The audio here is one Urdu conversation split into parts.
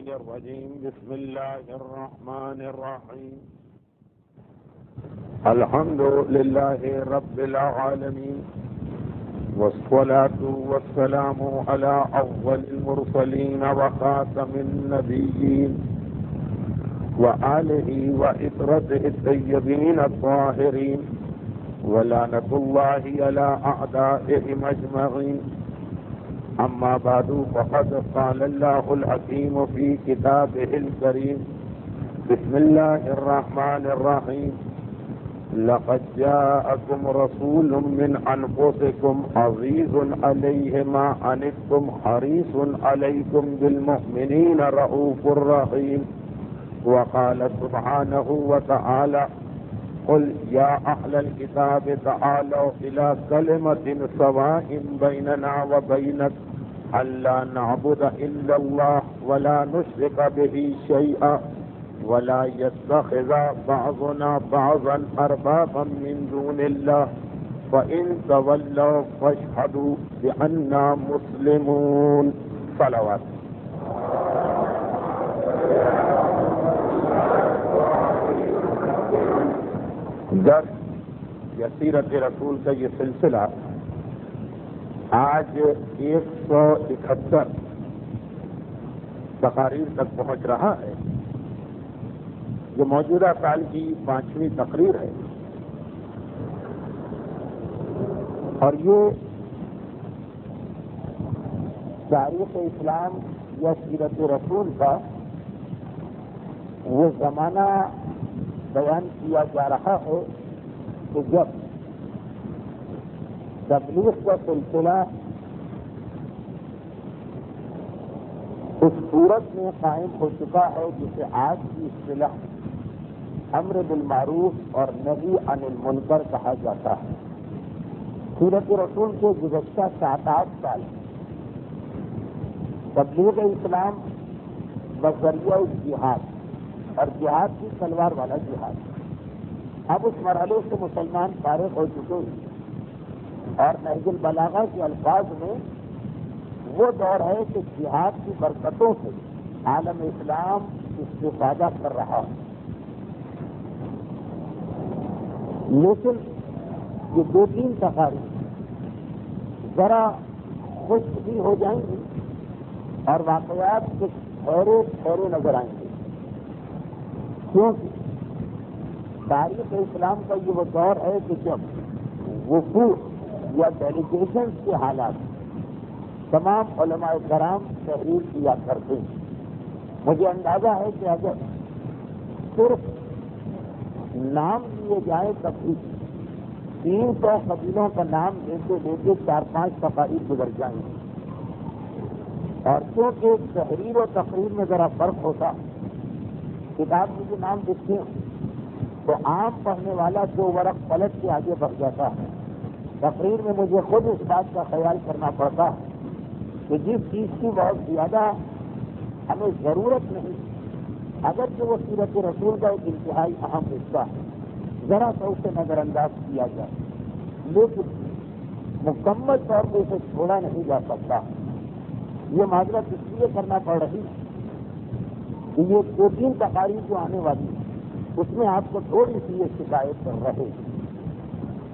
الشيطان الرجيم بسم الله الرحمن الرحيم الحمد لله رب العالمين والصلاة والسلام على أفضل المرسلين وخاتم النبيين وآله وإطرته الطيبين الطاهرين ولعنة الله على أعدائهم أجمعين. أما بعد فقد قال الله الحكيم في كتابه الكريم بسم الله الرحمن الرحيم لقد جاءكم رسول من أنفسكم عزيز عليه ما عنتم حريص عليكم بالمؤمنين رؤوف رحيم. وقال سبحانه وتعالى قل يا أهل الكتاب تعالوا إلى كلمة سواء بيننا وبينك ألا نعبد إلا الله ولا نشرك به شيئا ولا يتخذ بعضنا بعضا أربابا من دون الله فإن تولوا فاشهدوا بأننا مسلمون. صلوات. درس یا سیرت رسول کا یہ سلسلہ آج 171 تقاریر تک پہنچ رہا ہے. یہ موجودہ سال کی 5ویں تقریر ہے اور یہ تاریخ اسلام یا سیرت رسول کا وہ زمانہ بیان کیا جا رہا ہے کہ جب تبلیغ کا سلسلہ اس صورت میں قائم ہو چکا ہے جسے آج کی اصطلاح امر بالمعروف اور نہی عن المنکر کہا جاتا ہے. سیرت رسول کے گزشتہ 7-8 سال تبلیغ اسلام بذریعہ جہاد اور جہاد کی تلوار والا جہاد. اب اس مرحلے سے مسلمان فارغ ہو چکے ہیں اور نہج البلاغہ کے الفاظ میں وہ دور ہے کہ جہاد کی برکتوں سے عالم اسلام استفادہ کر رہا ہے. لیکن یہ 2-3 تقاریر ذرا خشک بھی ہو جائیں گی اور واقعات کچھ ٹھہرے نظر آئیں گے، کیونکہ تاریخ اسلام کا یہ وہ دور ہے کہ جب وفود یا ڈیلیگیشن کے حالات تمام علماء کرام تحریر کیا کرتے ہیں. مجھے اندازہ ہے کہ اگر صرف نام لیے جائیں تب بھی 300 قبیلوں کا نام لیتے 4-5 تقاریر گزر جائیں گے. اور کیونکہ تحریر و تقریر میں ذرا فرق ہوتا، کتاب میں جو نام لکھتے ہیں تو عام پڑھنے والا 2 ورق پلٹ کے آگے بڑھ جاتا ہے. تقریر میں مجھے خود اس بات کا خیال کرنا پڑتا ہے کہ جس چیز کی بہت زیادہ ہمیں ضرورت نہیں، اگرچہ وہ سیرت رسول کا ایک انتہائی اہم حصہ ہے، ذرا سا اسے نظر انداز کیا جائے، لیکن مکمل طور پہ اسے چھوڑا نہیں جا سکتا. یہ معذرت اس لیے کرنا پڑ رہی کہ یہ 2-3 تقاریر جو آنے والی ہے اس میں آپ کو تھوڑی سی یہ شکایت کر رہے.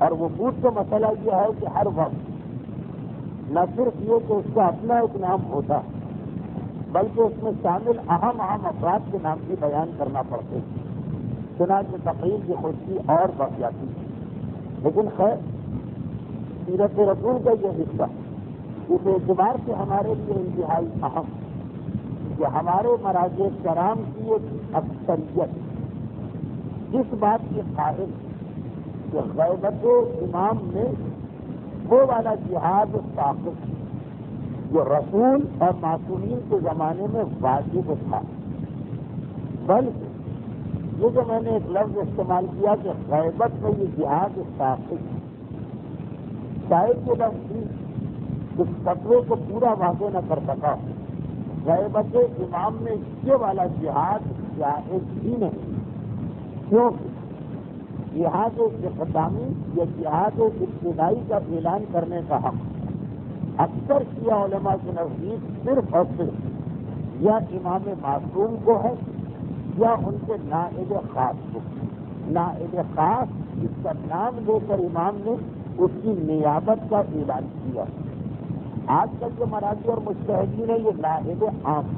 اور وفود کا مسئلہ یہ ہے کہ ہر وقت نہ صرف یہ کہ اس کا اپنا ایک نام ہوتا بلکہ اس میں شامل اہم افراد کے نام بھی بیان کرنا پڑتے ہیں. چنانچہ تقریر کی خوشی اور بڑھ جاتی ہے. لیکن خیر سیرت رسول کا یہ حصہ اس اعتبار سے ہمارے لیے انتہائی اہم کہ ہمارے مراجع کرام کی ایک اکثریت اس بات کی قائل کہ غیبت امام میں وہ والا جہاد ثابت جو رسول اور معصومین کے زمانے میں واجب تھا، بلکہ یہ جو میں نے ایک لفظ استعمال کیا کہ غیبت میں یہ جہاد ثابت، شاید یہ لفظ اس فتوے کو پورا واضح نہ کر سکا. غیبت امام میں یہ والا جہاد جائز ہی نہیں، کیونکہ جہاد اقدامی یا جہاد ابتدائی کا اعلان کرنے کا حق اکثر شیعہ علماء کے نزدیک صرف اور صرف یا امام معصوم کو ہے یا ان کے نائب خاص کو. نائب خاص اس کا نام لے کر امام نے اس کی نیابت کا اعلان کیا. آج کل جو مراجع اور مجتہدین ہیں یہ نائب عام.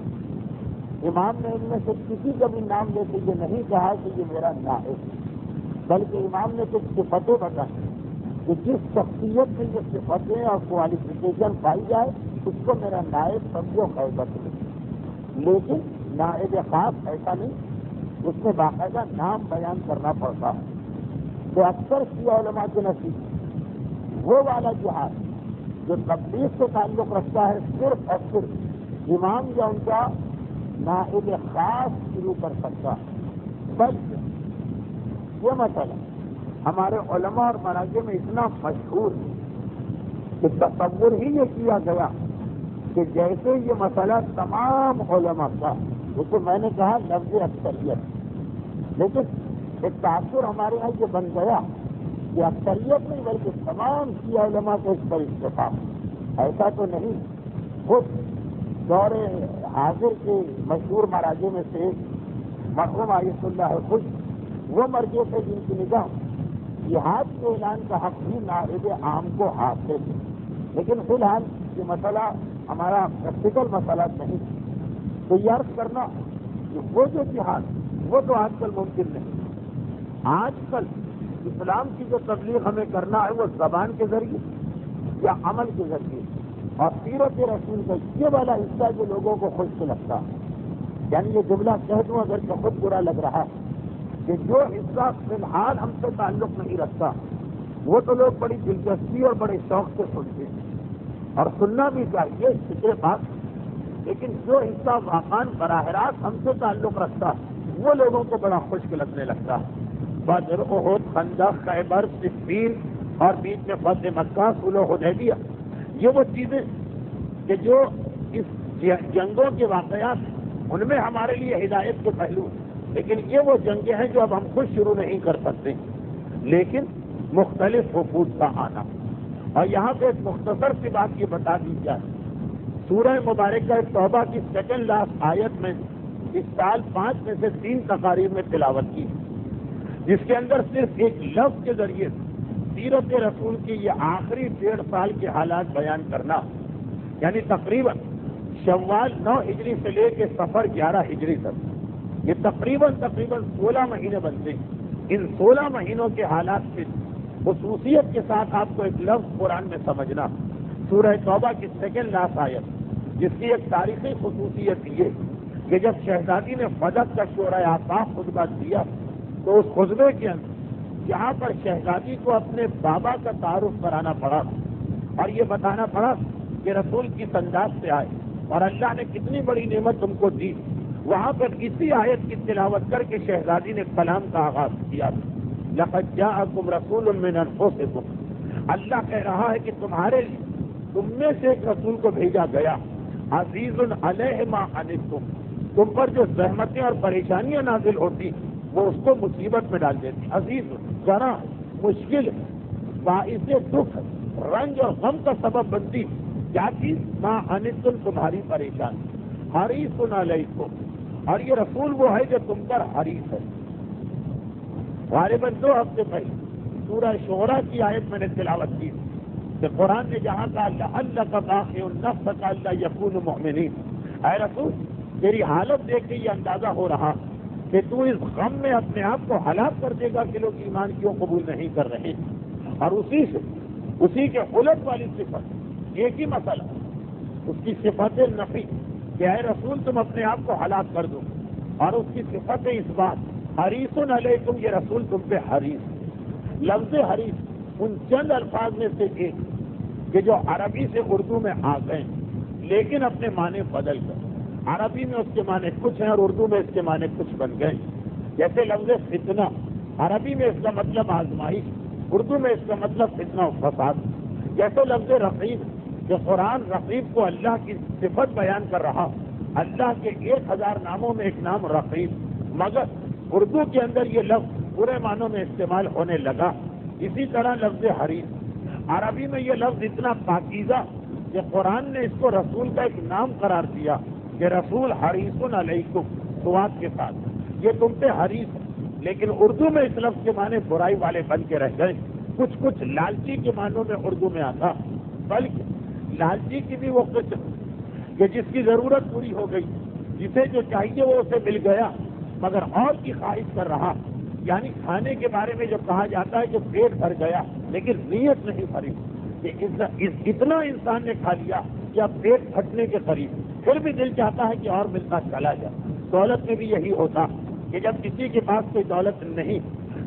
امام نے ان میں سے کسی کا بھی نام لے کے یہ نہیں کہا کہ یہ میرا نائب، بلکہ امام نے کچھ صفتیں بتائیں کہ جس شخصیت میں یہ صفتیں اور کوالیفیکیشن پائی جائے اس کو میرا نائب سمجھو خیبت میں. لیکن نائب خاص ایسا نہیں، اس میں باقاعدہ نام بیان کرنا پڑتا. تو اکثر شیعہ علماء کے نصیب وہ والا جہاد جو تبلیغ سے تعلق رکھتا ہے صرف اور صرف امام یا ان کا نائب خاص شروع کر سکتا ہے. بلکہ یہ مسئلہ ہمارے علماء اور مراجع میں اتنا مشہور ہے کہ تصور ہی یہ کیا گیا کہ جیسے یہ مسئلہ تمام علماء کا، جیسے میں نے کہا لفظ اکثریت، لیکن ایک تاثر ہمارے یہاں یہ بن گیا کہ اکثریت نہیں بلکہ تمام شیعہ علماء کو اس پر اتفاق. ایسا تو نہیں. خود دور حاضر کے مشہور مراجع میں سے مرحوم عائشہ اللہ خود وہ مرجع تھے جن کی نگاہ جہاد کے اعلان کا حق بھی نائب عام کو حاصل ہے. لیکن فی الحال یہ مسئلہ ہمارا پریکٹیکل مسئلہ نہیں. تو یہ عرض کرنا کہ وہ جو جہاد وہ تو آج کل ممکن نہیں. آج کل اسلام کی جو تبلیغ ہمیں کرنا ہے وہ زبان کے ذریعے یا عمل کے ذریعے، اور سیرت رسول کا یہ والا حصہ جو لوگوں کو خوش لگتا ہے. یعنی یہ جملہ کہہ دوں اگر کہ خود برا لگ رہا کہ جو حصہ فی الحال ہم سے تعلق نہیں رکھتا وہ تو لوگ بڑی دلچسپی اور بڑے شوق سے سنتے ہیں اور سننا بھی چاہیے فکر بات. لیکن جو حصہ واقعاً براہ راست ہم سے تعلق رکھتا ہے وہ لوگوں کو بڑا خشک لگنے لگتا ہے. بدر، احد، خندق، خیبر، صفین اور بیچ میں فتح مکہ، صلح حدیبیہ، یہ وہ چیزیں کہ جو اس جنگوں کے واقعات ان میں ہمارے لیے ہدایت کے پہلو ہیں. لیکن یہ وہ جنگیں ہیں جو اب ہم خود شروع نہیں کر سکتے، لیکن مختلف وفود کا آنا. اور یہاں پہ ایک مختصر سی بات یہ بتا دی جائے، سورہ مبارکہ توبہ کی سیکنڈ لاسٹ آیت میں اس سال 5 میں سے 3 تقاریر میں تلاوت کی، جس کے اندر صرف ایک لفظ کے ذریعے سیرت رسول کی یہ آخری 1.5 سال کے حالات بیان کرنا، یعنی تقریباً شوال 9 ہجری سے لے کے صفر 11 ہجری تک، یہ تقریباً 16 مہینے بنتے ہیں. ان 16 مہینوں کے حالات سے خصوصیت کے ساتھ آپ کو ایک لفظ قرآن میں سمجھنا. سورہ توبہ کی سیکنڈ لاسٹ آیت، جس کی ایک تاریخی خصوصیت یہ کہ جب شہزادی نے فدق کا شورۂ آفاق خطبہ دیا تو اس خطبے کے اندر جہاں پر شہزادی کو اپنے بابا کا تعارف کرانا پڑا اور یہ بتانا پڑا کہ رسول کس انداز سے آئے اور اللہ نے کتنی بڑی نعمت تم کو دی، وہاں پر اسی آیت کی تلاوت کر کے شہزادی نے کلام کا آغاز کیا. لقد جاءکم رسول من انفسکم، اللہ کہہ رہا ہے کہ تم میں سے ایک رسول کو بھیجا گیا، عزیز علیہ ما عنتم، تم پر جو زحمتیں اور پریشانیاں نازل ہوتی وہ اس کو مصیبت میں ڈال دیتی. عزیز ذرا مشکل باعث دکھ، رنج اور غم کا سبب بنتی کیا چیز؟ ما عنتم، تمہاری پریشانی. حریص علیکم، اور یہ رسول وہ ہے جو تم پر حریص ہے. غالباً 2 ہفتے پہلے سورہ شعراء کی آیت میں نے تلاوت کی کہ قرآن نے جہاں کہا لعلک باخع نفسک الا یکونوا مؤمنین، اے رسول تیری حالت دیکھ کے یہ اندازہ ہو رہا کہ تو اس غم میں اپنے آپ کو ہلاک کر دے گا کہ لوگ ایمان کیوں قبول نہیں کر رہے. اور اسی کے الٹ والی صفت، ایک ہی مسئلہ، اس کی صفت نفی کہ اے رسول تم اپنے آپ کو ہلاک کر دو، اور اس کی صفت اس بات حریص علیکم، یہ رسول تم پہ حریص. لفظ حریص ان چند الفاظ میں سے ایک کہ جو عربی سے اردو میں آ گئے لیکن اپنے معنی بدل کر. عربی میں اس کے معنی کچھ ہیں اور اردو میں اس کے معنی کچھ بن گئے. جیسے لفظ فتنہ، عربی میں اس کا مطلب آزمائش، اردو میں اس کا مطلب فتنہ و فساد. جیسے لفظ رقیب کہ قرآن رقیب کو اللہ کی صفت بیان کر رہا، اللہ کے 1000 ناموں میں ایک نام رقیب، مگر اردو کے اندر یہ لفظ پورے معنوں میں استعمال ہونے لگا. اسی طرح لفظ حریص، عربی میں یہ لفظ اتنا پاکیزہ کہ قرآن نے اس کو رسول کا ایک نام قرار دیا کہ رسول حریص علیکم سواد کے ساتھ، یہ تم پہ حریص ہے، لیکن اردو میں اس لفظ کے معنی برائی والے بن کے رہ گئے. کچھ لالچی کے معنوں میں اردو میں آتا، بلکہ لالچی کی بھی وہ قسم کہ جس کی ضرورت پوری ہو گئی، جسے جو چاہیے وہ اسے مل گیا مگر اور کی خواہش کر رہا. یعنی کھانے کے بارے میں جو کہا جاتا ہے کہ پیٹ بھر گیا لیکن نیت نہیں بھری، کہ اتنا انسان نے کھا لیا کہ اب پیٹ پھٹنے کے قریب، پھر بھی دل چاہتا ہے کہ اور ملتا چلا جائے. دولت میں بھی یہی ہوتا کہ جب کسی کے پاس کوئی دولت نہیں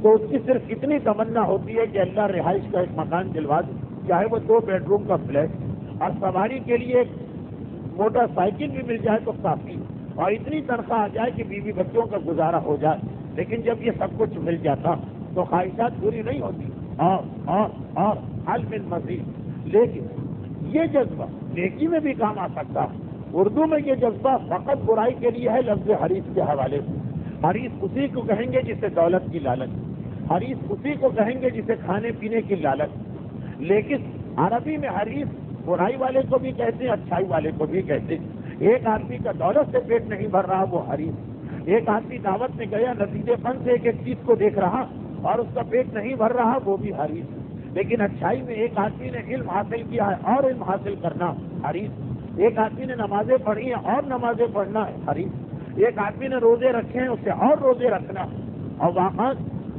تو اس کی صرف اتنی تمنا ہوتی ہے کہ اللہ رہائش کا ایک مکان دلوا دے، چاہے وہ 2 بیڈ روم کا فلیٹ، اور سواری کے لیے ایک موٹر سائیکل بھی مل جائے تو کافی، اور اتنی تنخواہ آ جائے کہ بیوی بچوں کا گزارا ہو جائے. لیکن جب یہ سب کچھ مل جاتا تو خواہشات پوری نہیں ہوتی، اور حل من مزید. لیکن یہ جذبہ نیکی میں بھی کام آ سکتا. اردو میں یہ جذبہ فقط برائی کے لیے ہے لفظ حریص کے حوالے سے. حریص اسی کو کہیں گے جسے دولت کی لالچ، حریص اسی کو کہیں گے جسے کھانے پینے کی لالچ. لیکن عربی میں حریص برائی والے کو بھی کہتے ہیں، اچھائی والے کو بھی کہتے ہیں. ایک آدمی کا دولت سے پیٹ نہیں بھر رہا وہ حریص، ایک آدمی دعوت میں گیا نتیجے پن سے ایک چیز کو دیکھ رہا اور اس کا پیٹ نہیں بھر رہا وہ بھی حریص. لیکن اچھائی میں ایک آدمی نے علم حاصل کیا ہے اور علم حاصل کرنا حریص، ایک آدمی نے نمازیں پڑھی ہیں اور نمازیں پڑھنا ہے حریص، ایک آدمی نے روزے رکھے ہیں اسے اور روزے رکھنا. اور وہاں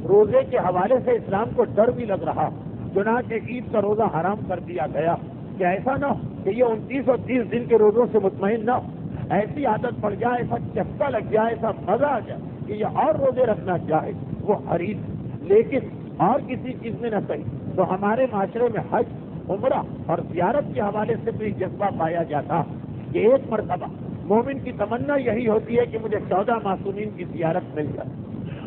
روزے کے حوالے سے اسلام کو ڈر بھی لگ رہا، چنانچہ عید کا روزہ حرام کر دیا گیا کہ ایسا نہ ہو کہ یہ 29 اور 30 دن کے روزوں سے مطمئن نہ ہو، ایسی عادت پڑ جائے، ایسا چسکا لگ جائے، ایسا مزہ آ جائے کہ یہ اور روزے رکھنا چاہے وہ حریص. لیکن اور کسی چیز میں نہ صحیح تو ہمارے معاشرے میں حج، عمرہ اور زیارت کے حوالے سے بھی جذبہ پایا جاتا کہ ایک مرتبہ مومن کی تمنا یہی ہوتی ہے کہ مجھے 14 معصومین کی زیارت مل جائے.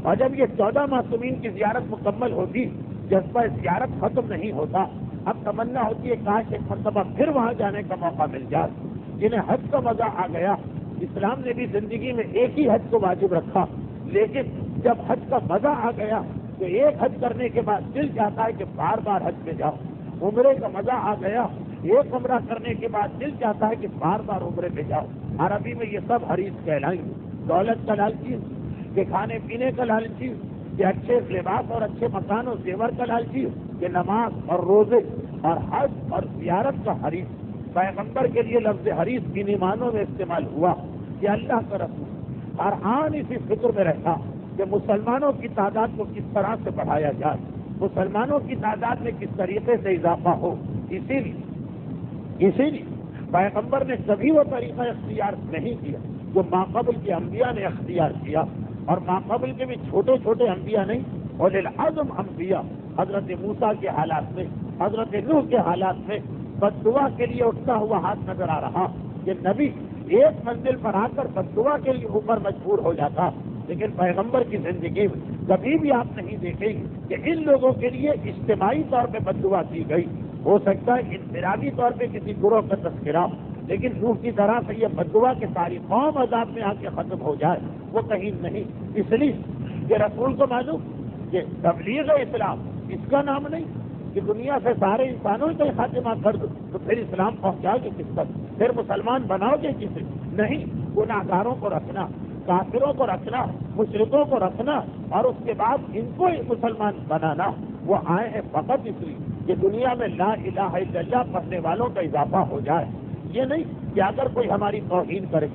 اور جب یہ 14 معصومین کی زیارت مکمل ہوتی جذبہ زیارت ختم نہیں ہوتا. اب تمنا ہوتی ہے کاش ایک مرتبہ پھر وہاں جانے کا موقع مل جائے. جنہیں حج کا مزہ آ گیا، اسلام نے بھی زندگی میں ایک ہی حج کو واجب رکھا، لیکن جب حج کا مزہ آ گیا تو ایک حج کرنے کے بعد دل چاہتا ہے کہ بار بار حج میں جاؤ. عمرے کا مزہ آ گیا، ایک عمرہ کرنے کے بعد دل چاہتا ہے کہ بار بار عمرے پہ جاؤ. عربی میں یہ سب حریص کہلائیں گے. دولت کا لالچی، کہ کھانے پینے کا لالچی، کہ اچھے لباس اور اچھے مکان و زیور کا لالچی، کہ نماز اور روزے اور حج اور زیارت کا حریص. پیغمبر کے لیے لفظ حریص انہی معنوں میں استعمال ہوا کہ اللہ کا رسول ہر آن اسی فکر میں رہتا کہ مسلمانوں کی تعداد کو کس طرح سے بڑھایا جائے، مسلمانوں کی تعداد میں کس طریقے سے اضافہ ہو. اسی لیے پیغمبر نے کبھی وہ طریقہ اختیار نہیں کیا جو ماقبل کے انبیاء نے اختیار کیا. اور ماقبل کے بھی چھوٹے چھوٹے انبیاء نہیں، اور اعظم انبیاء حضرت موسیٰ کے حالات میں، حضرت نوح کے حالات میں بد دعا کے لیے اٹھتا ہوا ہاتھ نظر آ رہا کہ نبی ایک منزل پر آ کر بد دعا کے لیے اوپر مجبور ہو جاتا. لیکن پیغمبر کی زندگی میں کبھی بھی آپ نہیں دیکھیں گے کہ ان لوگوں کے لیے اجتماعی طور پہ بد دعا کی گئی. ہو سکتا ہے انفرادی طور پہ کسی گروہ کا تذکرہ، لیکن نوح کی طرح سے یہ بد دعا کہ ساری قوم عذاب میں آ کے ختم ہو جائے وہ کہیں نہیں. اس لیے کہ رسول کو معلوم کہ تبلیغ اسلام اس کا نام نہیں کہ دنیا سے سارے انسانوں کا خاتمہ کر دو تو پھر اسلام پہنچاؤ گے کس تک، پھر مسلمان بناؤ گے کسے؟ نہیں، گناہگاروں کو رکھنا، کافروں کو رکھنا، مشرکوں کو رکھنا اور اس کے بعد ان کو مسلمان بنانا. وہ آئے ہیں فقط اس لیے کہ دنیا میں لا الہ الا اللہ پڑھنے والوں کا اضافہ ہو جائے. یہ نہیں کہ اگر کوئی ہماری توہین کرے،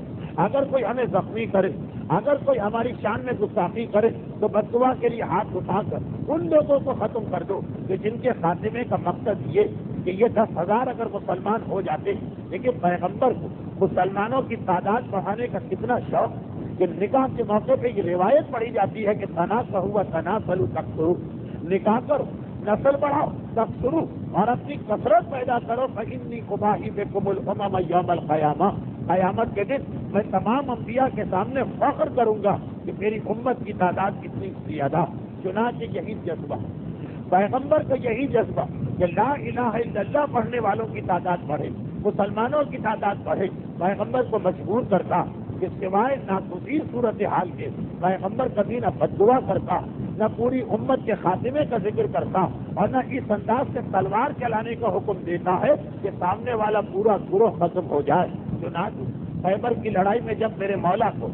اگر کوئی ہمیں زخمی کرے، اگر کوئی ہماری شان میں گستاخی کرے تو بد دعا کے لیے ہاتھ اٹھا کر ان لوگوں کو ختم کر دو کہ جن کے خاتمے کا مقصد یہ کہ یہ 10,000 اگر مسلمان ہو جاتے. لیکن پیغمبر کو مسلمانوں کی تعداد بڑھانے کا کتنا شوق کہ نکاح کے موقع پہ یہ روایت پڑھی جاتی ہے کہ تناسلوا تناسلوا تکثروا، نکاح کرو، نسل بڑھاؤ، تکثروا اور اپنی کثرت پیدا کرو. فإنی أباہی بکم الامم یوم القیامہ، قیامت کے دن میں تمام انبیاء کے سامنے فخر کروں گا کہ میری امت کی تعداد کتنی زیادہ. چنانچہ یہی جذبہ پیغمبر کا، یہی جذبہ کہ لا الہ الا اللہ پڑھنے والوں کی تعداد بڑھے، مسلمانوں کی تعداد بڑھے، پیغمبر کو مجبور کرتا کہ سوائے ناگزیر صورتحال کے پیغمبر کبھی نہ بد دعا کرتا، نہ پوری امت کے خاتمے کا ذکر کرتا اور نہ اس انداز سے تلوار چلانے کا حکم دیتا ہے کہ سامنے والا پورا گروہ ختم ہو جائے. چنانچہ خیبر کی لڑائی میں جب میرے مولا کو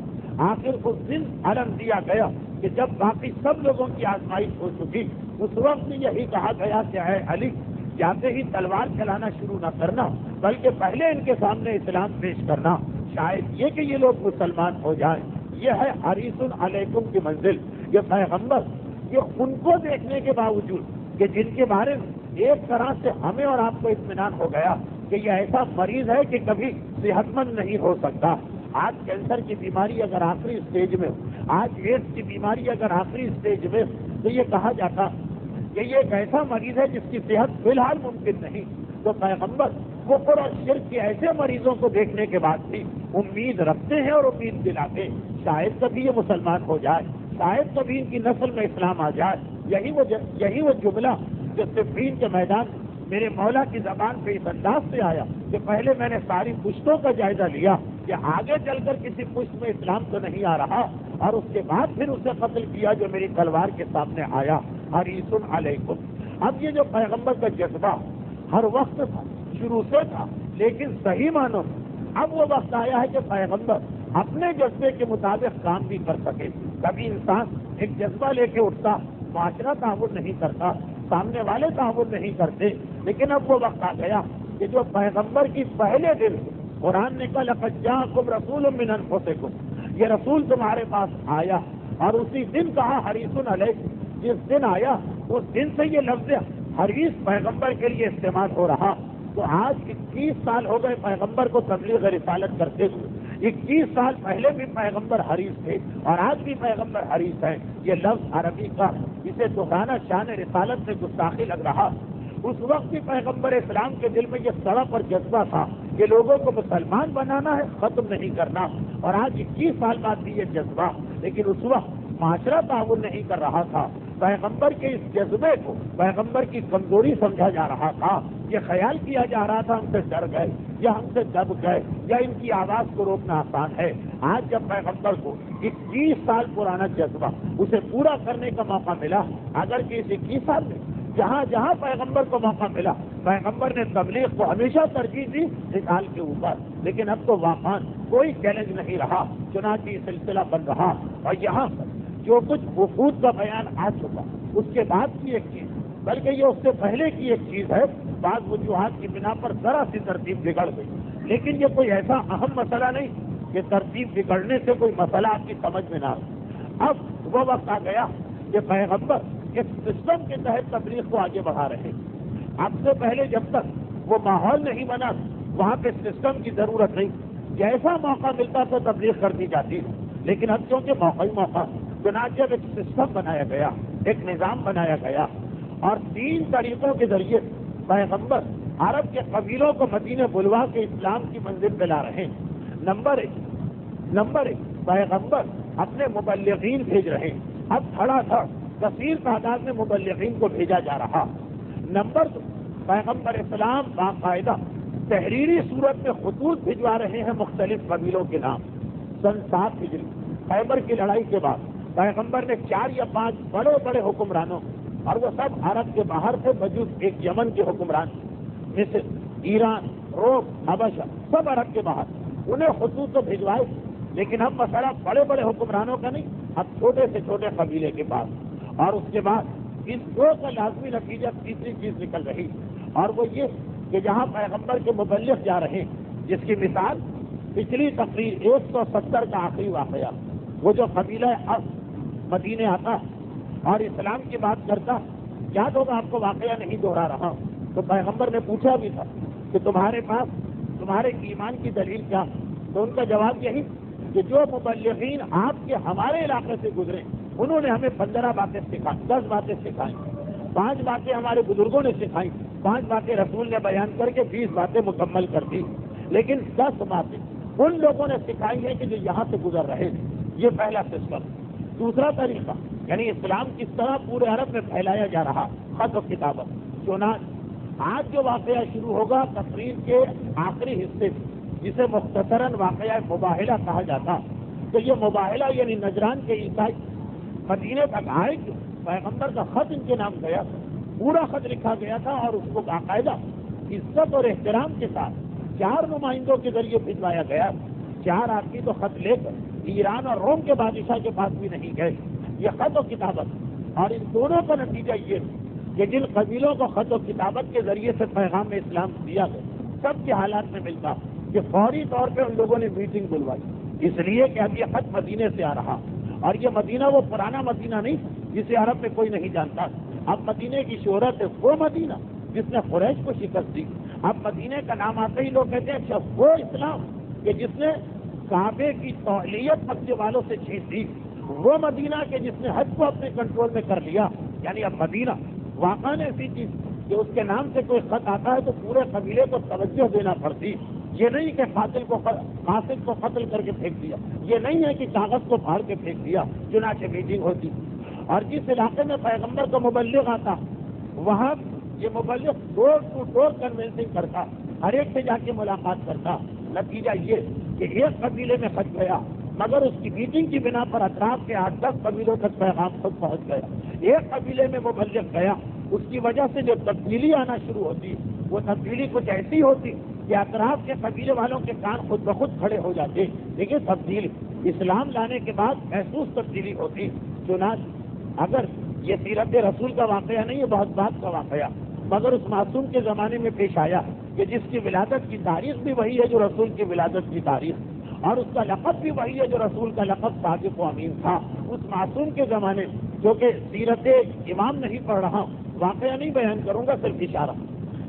آخر اس دن علم دیا گیا کہ جب باقی سب لوگوں کی آزمائش ہو چکی، اس وقت یہی کہا گیا کہ اے علی، جاتے ہی تلوار چلانا شروع نہ کرنا، بلکہ پہلے ان کے سامنے اسلام پیش کرنا، شاید یہ کہ یہ لوگ مسلمان ہو جائیں۔ یہ ہے حریص علیکم کی منزل۔ یہ پیغمبر، یہ ان کو دیکھنے کے باوجود کہ جن کے بارے میں ایک طرح سے ہمیں اور آپ کو اطمینان ہو گیا کہ یہ ایسا مریض ہے کہ کبھی صحت مند نہیں ہو سکتا۔ آج کینسر کی بیماری اگر آخری اسٹیج میں ہو، آج ایڈس کی بیماری اگر آخری اسٹیج میں ہو، تو یہ کہا جاتا کہ یہ ایک ایسا مریض ہے جس کی صحت فی الحال ممکن نہیں۔ تو پیغمبر کفر اور شرک کے ایسے مریضوں کو دیکھنے کے بعد بھی امید رکھتے ہیں اور امید دلاتے ہیں، شاید کبھی یہ مسلمان ہو جائے، شاید کبھی ان کی نسل میں اسلام آ جائے۔ یہی وہ جملہ جو صفین کے میدان میرے مولا کی زبان پہ اس انداز سے آیا کہ پہلے میں نے ساری پشتوں کا جائزہ لیا کہ آگے چل کر کسی پشت میں اسلام تو نہیں آ رہا، اور اس کے بعد پھر اسے قتل کیا جو میری تلوار کے سامنے آیا۔ حریص علیکم۔ اب یہ جو پیغمبر کا جذبہ ہر وقت تھا، شروع سے تھا، لیکن صحیح معنوں میں اب وہ وقت آیا ہے کہ پیغمبر اپنے جذبے کے مطابق کام بھی کر سکے۔ کبھی انسان ایک جذبہ لے کے اٹھتا، معاشرہ تعاون نہیں کرتا، سامنے والے تعاون نہیں کرتے، لیکن اب وہ وقت آ گیا کہ جو پیغمبر کی پہلے دن قرآن نے کہا لقد جاءکم رسول من انفسکم، یہ رسول تمہارے پاس آیا، اور اسی دن کہا حریص علیکم۔ جس دن آیا اس دن سے یہ لفظ حریص پیغمبر کے لیے استعمال ہو رہا۔ تو آج 21 سال ہو گئے پیغمبر کو تبلیغ رسالت کرتے ہوئے، 21 سال پہلے بھی پیغمبر حریص تھے اور آج بھی پیغمبر حریص ہیں۔ یہ لفظ عربی کا اسے دہرانا شان رسالت سے گستاخی لگ رہا۔ اس وقت بھی پیغمبر اسلام کے دل میں یہ سڑپ اور جذبہ تھا کہ لوگوں کو مسلمان بنانا ہے، ختم نہیں کرنا، اور آج 21 سال بعد بھی یہ جذبہ، لیکن اس وقت معاشرہ تعاون نہیں کر رہا تھا۔ پیغمبر کے اس جذبے کو پیغمبر کی کمزوری سمجھا جا رہا تھا، یہ خیال کیا جا رہا تھا ہم سے ڈر گئے یا ہم سے دب گئے یا ان کی آواز کو روکنا آسان ہے۔ آج جب پیغمبر کو 21 سال پرانا جذبہ اسے پورا کرنے کا موقع ملا، اگر کہ اس 21 سال میں جہاں جہاں پیغمبر کو موقع ملا پیغمبر نے تبلیغ کو ہمیشہ ترجیح دی قتال کے اوپر، لیکن اب تو واقعا کوئی چیلنج نہیں رہا، چنانچہ یہ سلسلہ بن رہا۔ اور یہاں پر جو کچھ وفود کا بیان آ چکا اس کے بعد کی ایک چیز، بلکہ یہ اس سے پہلے کی ایک چیز ہے، بعض وجوہات کی بنا پر ذرا سی ترتیب بگڑ گئی، لیکن یہ کوئی ایسا اہم مسئلہ نہیں کہ ترتیب بگڑنے سے کوئی مسئلہ آپ کی سمجھ میں نہ آئے۔ اب وہ وقت آ گیا کہ پیغمبر ایک سسٹم کے تحت تبلیغ کو آگے بڑھا رہے ہیں۔ اب سے پہلے جب تک وہ ماحول نہیں بنا وہاں پہ سسٹم کی ضرورت نہیں، جیسا موقع ملتا تو تبلیغ کر دی جاتی، لیکن اب کیونکہ موقع ہی موقع، چنانچہ ایک سسٹم بنایا گیا، ایک نظام بنایا گیا، اور 3 طریقوں کے ذریعے پیغمبر عرب کے قبیلوں کو مدینے بلوا کے اسلام کی منزل پہ لا رہے ہیں۔ نمبر ایک پیغمبر اپنے مبلغین بھیج رہے ہیں، اب کھڑا تھا کثیر تعداد میں مبلغین کو بھیجا جا رہا۔ نمبر 2 پیغمبر اسلام باقاعدہ تحریری صورت میں خطوط بھجوا رہے ہیں مختلف قبیلوں کے نام۔ سن 7 ہجری خیبر کی لڑائی کے بعد پیغمبر نے 4 یا 5 بڑے بڑے حکمرانوں، اور وہ سب عرب کے باہر سے موجود ایک یمن کے حکمران، مصر، ایران، روم، حبشہ، سب عرب کے باہر، انہیں خطوط تو بھجوائے، لیکن اب مسئلہ بڑے بڑے حکمرانوں کا نہیں، اب چھوٹے سے چھوٹے قبیلے کے پاس۔ اور اس کے بعد اس 2 کا لازمی نتیجہ تیسری چیز نکل رہی، اور وہ یہ کہ جہاں پیغمبر کے مبلغ جا رہے ہیں، جس کی مثال پچھلی تقریر 170 کا آخری واقعہ، وہ جو قبیلہ مدینے آتا اور اسلام کی بات کرتا، یاد ہوگا آپ کو واقعہ نہیں دوہرا رہا، تو پیغمبر نے پوچھا بھی تھا کہ تمہارے پاس تمہارے ایمان کی دلیل کیا؟ تو ان کا جواب یہی کہ جو مبلغین آپ کے ہمارے علاقے سے گزرے انہوں نے ہمیں 15 باتیں سکھائیں، 10 باتیں سکھائیں، 5 باتیں ہمارے بزرگوں نے سکھائیں، 5 باتیں رسول نے بیان کر کے 20 باتیں مکمل کر دی، لیکن 10 باتیں ان لوگوں نے سکھائی ہیں کہ جو یہاں سے گزر رہے تھے۔ یہ پہلا سسٹم۔ دوسرا طریقہ یعنی اسلام کس طرح پورے عرب میں پھیلایا جا رہا، خط و کتابت۔ چنانچہ آج جو واقعہ شروع ہوگا تقریر کے آخری حصے میں، جسے مختصراً واقعہ مباہلہ کہا جاتا، تو یہ مباہلہ یعنی نجران کے عیسائی مدینے تک آئے کہ پیغمبر کا خط ان کے نام گیا، پورا خط لکھا گیا تھا، اور اس کو باقاعدہ عزت اور احترام کے ساتھ 4 نمائندوں کے ذریعے بھجوایا گیا۔ 4 آدمی تو خط لے کر ایران اور روم کے بادشاہ کے پاس بھی نہیں گئے. یہ خط و کتابت، اور ان دونوں کا نتیجہ یہ کہ جن قبیلوں کو خط و کتابت کے ذریعے سے پیغام اسلام دیا گیا، سب کے حالات میں ملتا کہ فوری طور پہ ان لوگوں نے میٹنگ بلوائی، اس لیے کہ اب یہ خط مدینے سے آ رہا، اور یہ مدینہ وہ پرانا مدینہ نہیں جسے عرب میں کوئی نہیں جانتا. اب مدینے کی شہرت ہے وہ مدینہ جس نے قریش کو شکست دی. اب مدینے کا نام آتے ہی لوگ کہتے ہیں اچھا وہ اسلام کہ جس نے کعبے کی تولیت مکے والوں سے چھین دی، وہ مدینہ کہ جس نے حج کو اپنے کنٹرول میں کر لیا. یعنی اب مدینہ واقعا ایسی چیز کہ اس کے نام سے کوئی خط آتا ہے تو پورے قبیلے کو توجہ دینا پڑتی. یہ نہیں کہ قاتل کو قتل کر کے پھینک دیا، یہ نہیں ہے کہ کاغذ کو پھاڑ کے پھینک دیا. چنانچہ میٹنگ ہوتی، اور جس علاقے میں پیغمبر کا مبلغ آتا وہاں یہ مبلغ ڈور ٹو ڈور کنوینسنگ کرتا، ہر ایک سے جا کے ملاقات کرتا. نتیجہ یہ کہ ایک قبیلے میں پھنس گیا، مگر اس کی میٹنگ کی بنا پر اطراف کے 8-10 قبیلوں تک پیغام خود پہنچ گیا. ایک قبیلے میں مبلغ گیا، اس کی وجہ سے جو تبدیلی آنا شروع ہوتی وہ تبدیلی کچھ ایسی ہوتی کہ اطراف کے قبیلے والوں کے کان خود بخود کھڑے ہو جاتے. لیکن تبدیلی اسلام لانے کے بعد محسوس تبدیلی ہوتی. چنانچہ اگر یہ سیرت رسول کا واقعہ نہیں ہے، بہت بات کا واقعہ، مگر اس معصوم کے زمانے میں پیش آیا کہ جس کی ولادت کی تاریخ بھی وہی ہے جو رسول کی ولادت کی تاریخ، اور اس کا لقب بھی وہی ہے جو رسول کا لقب صادق و امین تھا. اس معصوم کے زمانے جو کہ سیرت امام نہیں پڑھ رہا ہوں، واقعہ نہیں بیان کروں گا، صرف اشارہ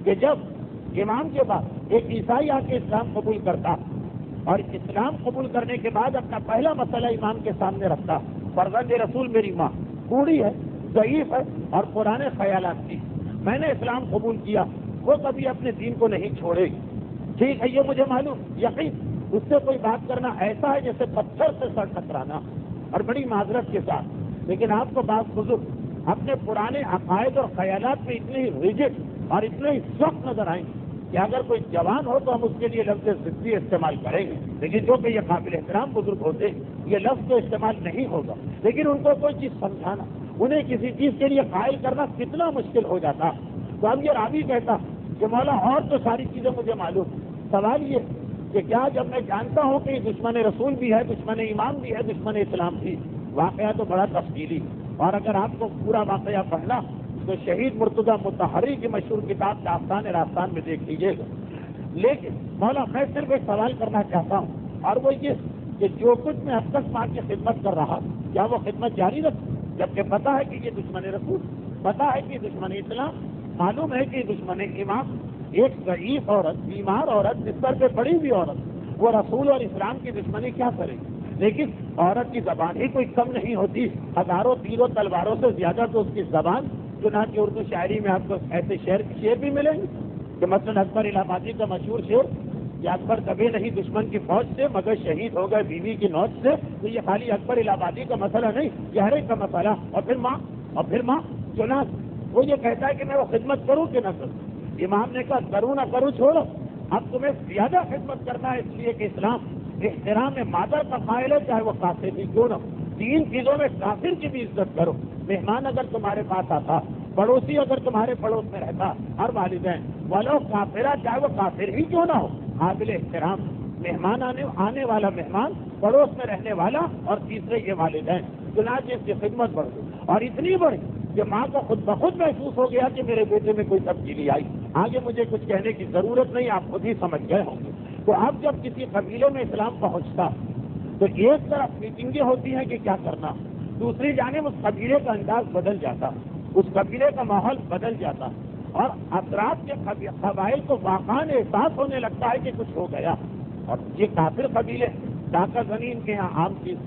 کہ جب امام کے بعد ایک عیسائی آ کے اسلام قبول کرتا، اور اسلام قبول کرنے کے بعد اپنا پہلا مسئلہ امام کے سامنے رکھتا، فرزند رسول میری ماں بوڑھی ہے، ضعیف ہے اور پرانے خیالات کی، میں نے اسلام قبول کیا، وہ کبھی اپنے دین کو نہیں چھوڑے گی. ٹھیک ہے، یہ مجھے معلوم، یقین اس سے کوئی بات کرنا ایسا ہے جیسے پتھر سے سر ٹکرانا، اور بڑی معذرت کے ساتھ. لیکن آپ کو بعض بزرگ اپنے پرانے عقائد اور خیالات میں اتنے ہی ریجڈ اور اتنے ہی سخت نظر آئیں گے کہ اگر کوئی جوان ہو تو ہم اس کے لیے لفظ ضدی استعمال کریں گے، لیکن جو کہ یہ قابل احترام بزرگ ہوتے یہ لفظ تو استعمال نہیں ہوگا. لیکن ان کو کوئی چیز سمجھانا، انہیں کسی چیز کے لیے قائل کرنا کتنا مشکل ہو جاتا. تو اب یہ راوی کہتا کہ مولا اور تو ساری چیزیں مجھے معلوم، سوال یہ کہ کیا جب میں جانتا ہوں کہ یہ دشمن رسول بھی ہے، دشمن امام بھی ہے، دشمن اسلام بھی، واقعہ تو بڑا تفصیلی، اور اگر آپ کو پورا واقعہ پڑھنا تو شہید مرتضیٰ مطہری کی مشہور کتاب داستان راستان میں دیکھ لیجیے گا. لیکن مولا میں صرف ایک سوال کرنا چاہتا ہوں، اور وہ یہ کہ جو کچھ میں اب تک ماں کی خدمت کر رہا کیا وہ خدمت جاری رکھ، جبکہ پتا ہے کہ یہ دشمن رسول، پتا ہے کہ یہ دشمن اسلام، معلوم ہے کہ یہ دشمن امام، ایک ضعیف عورت، بیمار عورت، بستر پہ پڑی ہوئی عورت، وہ رسول اور اسلام کی دشمنی کیا کرے گی؟ لیکن عورت کی زبان ہی کوئی کم نہیں ہوتی، ہزاروں تیروں تلواروں سے زیادہ تو اس کی زبان. چنانچہ اردو شاعری میں آپ کو ایسے شعر بھی ملیں گے کہ مثلا اکبر الہ آبادی کا مشہور شعر کہ اکبر کبھی نہیں دشمن کی فوج سے مگر شہید ہو گئے بیوی کی نوچ سے. تو یہ خالی اکبر الہ آبادی کا مسئلہ نہیں، یہ ہر ایک کا مسئلہ. اور پھر ماں چنانچہ وہ یہ کہتا ہے کہ میں وہ خدمت کروں کہ نہ کروں. امام نے کہا کروں نہ کروں چھوڑو، اب تمہیں زیادہ خدمت کرنا ہے، اس لیے کہ اسلام احترام مادر کا قائل ہے، چاہے وہ کافر بھی کیوں نہ ہو. 3 چیزوں میں کافر کی بھی عزت کرو. مہمان اگر تمہارے پاس آتا، پڑوسی اگر تمہارے پڑوس میں رہتا، اور والدین ولو کافرہ، چاہے وہ کافر ہی کیوں نہ ہو، قابل احترام مہمان آنے والا مہمان، پڑوس میں رہنے والا، اور تیسرے یہ والدین. چنانچہ اس کی خدمت بڑھ گئی، اور اتنی بڑھی کہ ماں کو خود بخود محسوس ہو گیا کہ میرے بیٹے میں کوئی تبدیلی آئی. آگے مجھے کچھ کہنے کی ضرورت نہیں، آپ خود ہی سمجھ گئے ہوں گے. تو اب جب کسی قبیلے میں اسلام پہنچتا تو ایک طرف میٹنگیں ہوتی ہیں کہ کیا کرنا، دوسری جانب اس قبیلے کا انداز بدل جاتا، اس قبیلے کا ماحول بدل جاتا، اور اطراف کے قبائل کو واقعاً احساس ہونے لگتا ہے کہ کچھ ہو گیا. اور یہ کافر قبیلے ڈاکہ زنی ان کے یہاں عام چیز،